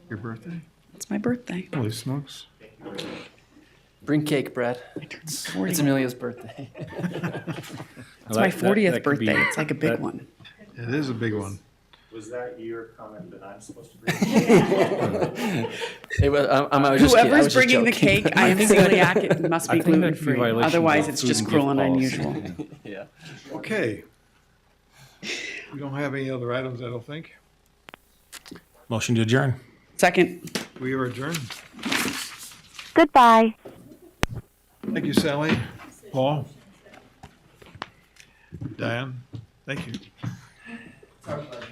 Your birthday? It's my birthday. Holy smokes. bring cake, Brad. I turned 40. It's Amelia's birthday. It's my 40th that could be- birthday. It's like a big that- one. It is a big one. Was that your comment that I'm supposed to bring? It was, I was just kidding. I Whoever's was just bring the joking. cake, I am celiac, it must be I think that could be gluten-free. violation Otherwise, of it's food just and cruel gift and policy. unusual. Yeah. Okay. We don't have any other items, I don't think. Motion to adjourn. Second. We are adjourned. Goodbye. Thank you, Sally. Paul. Diane, thank you. It's our pleasure.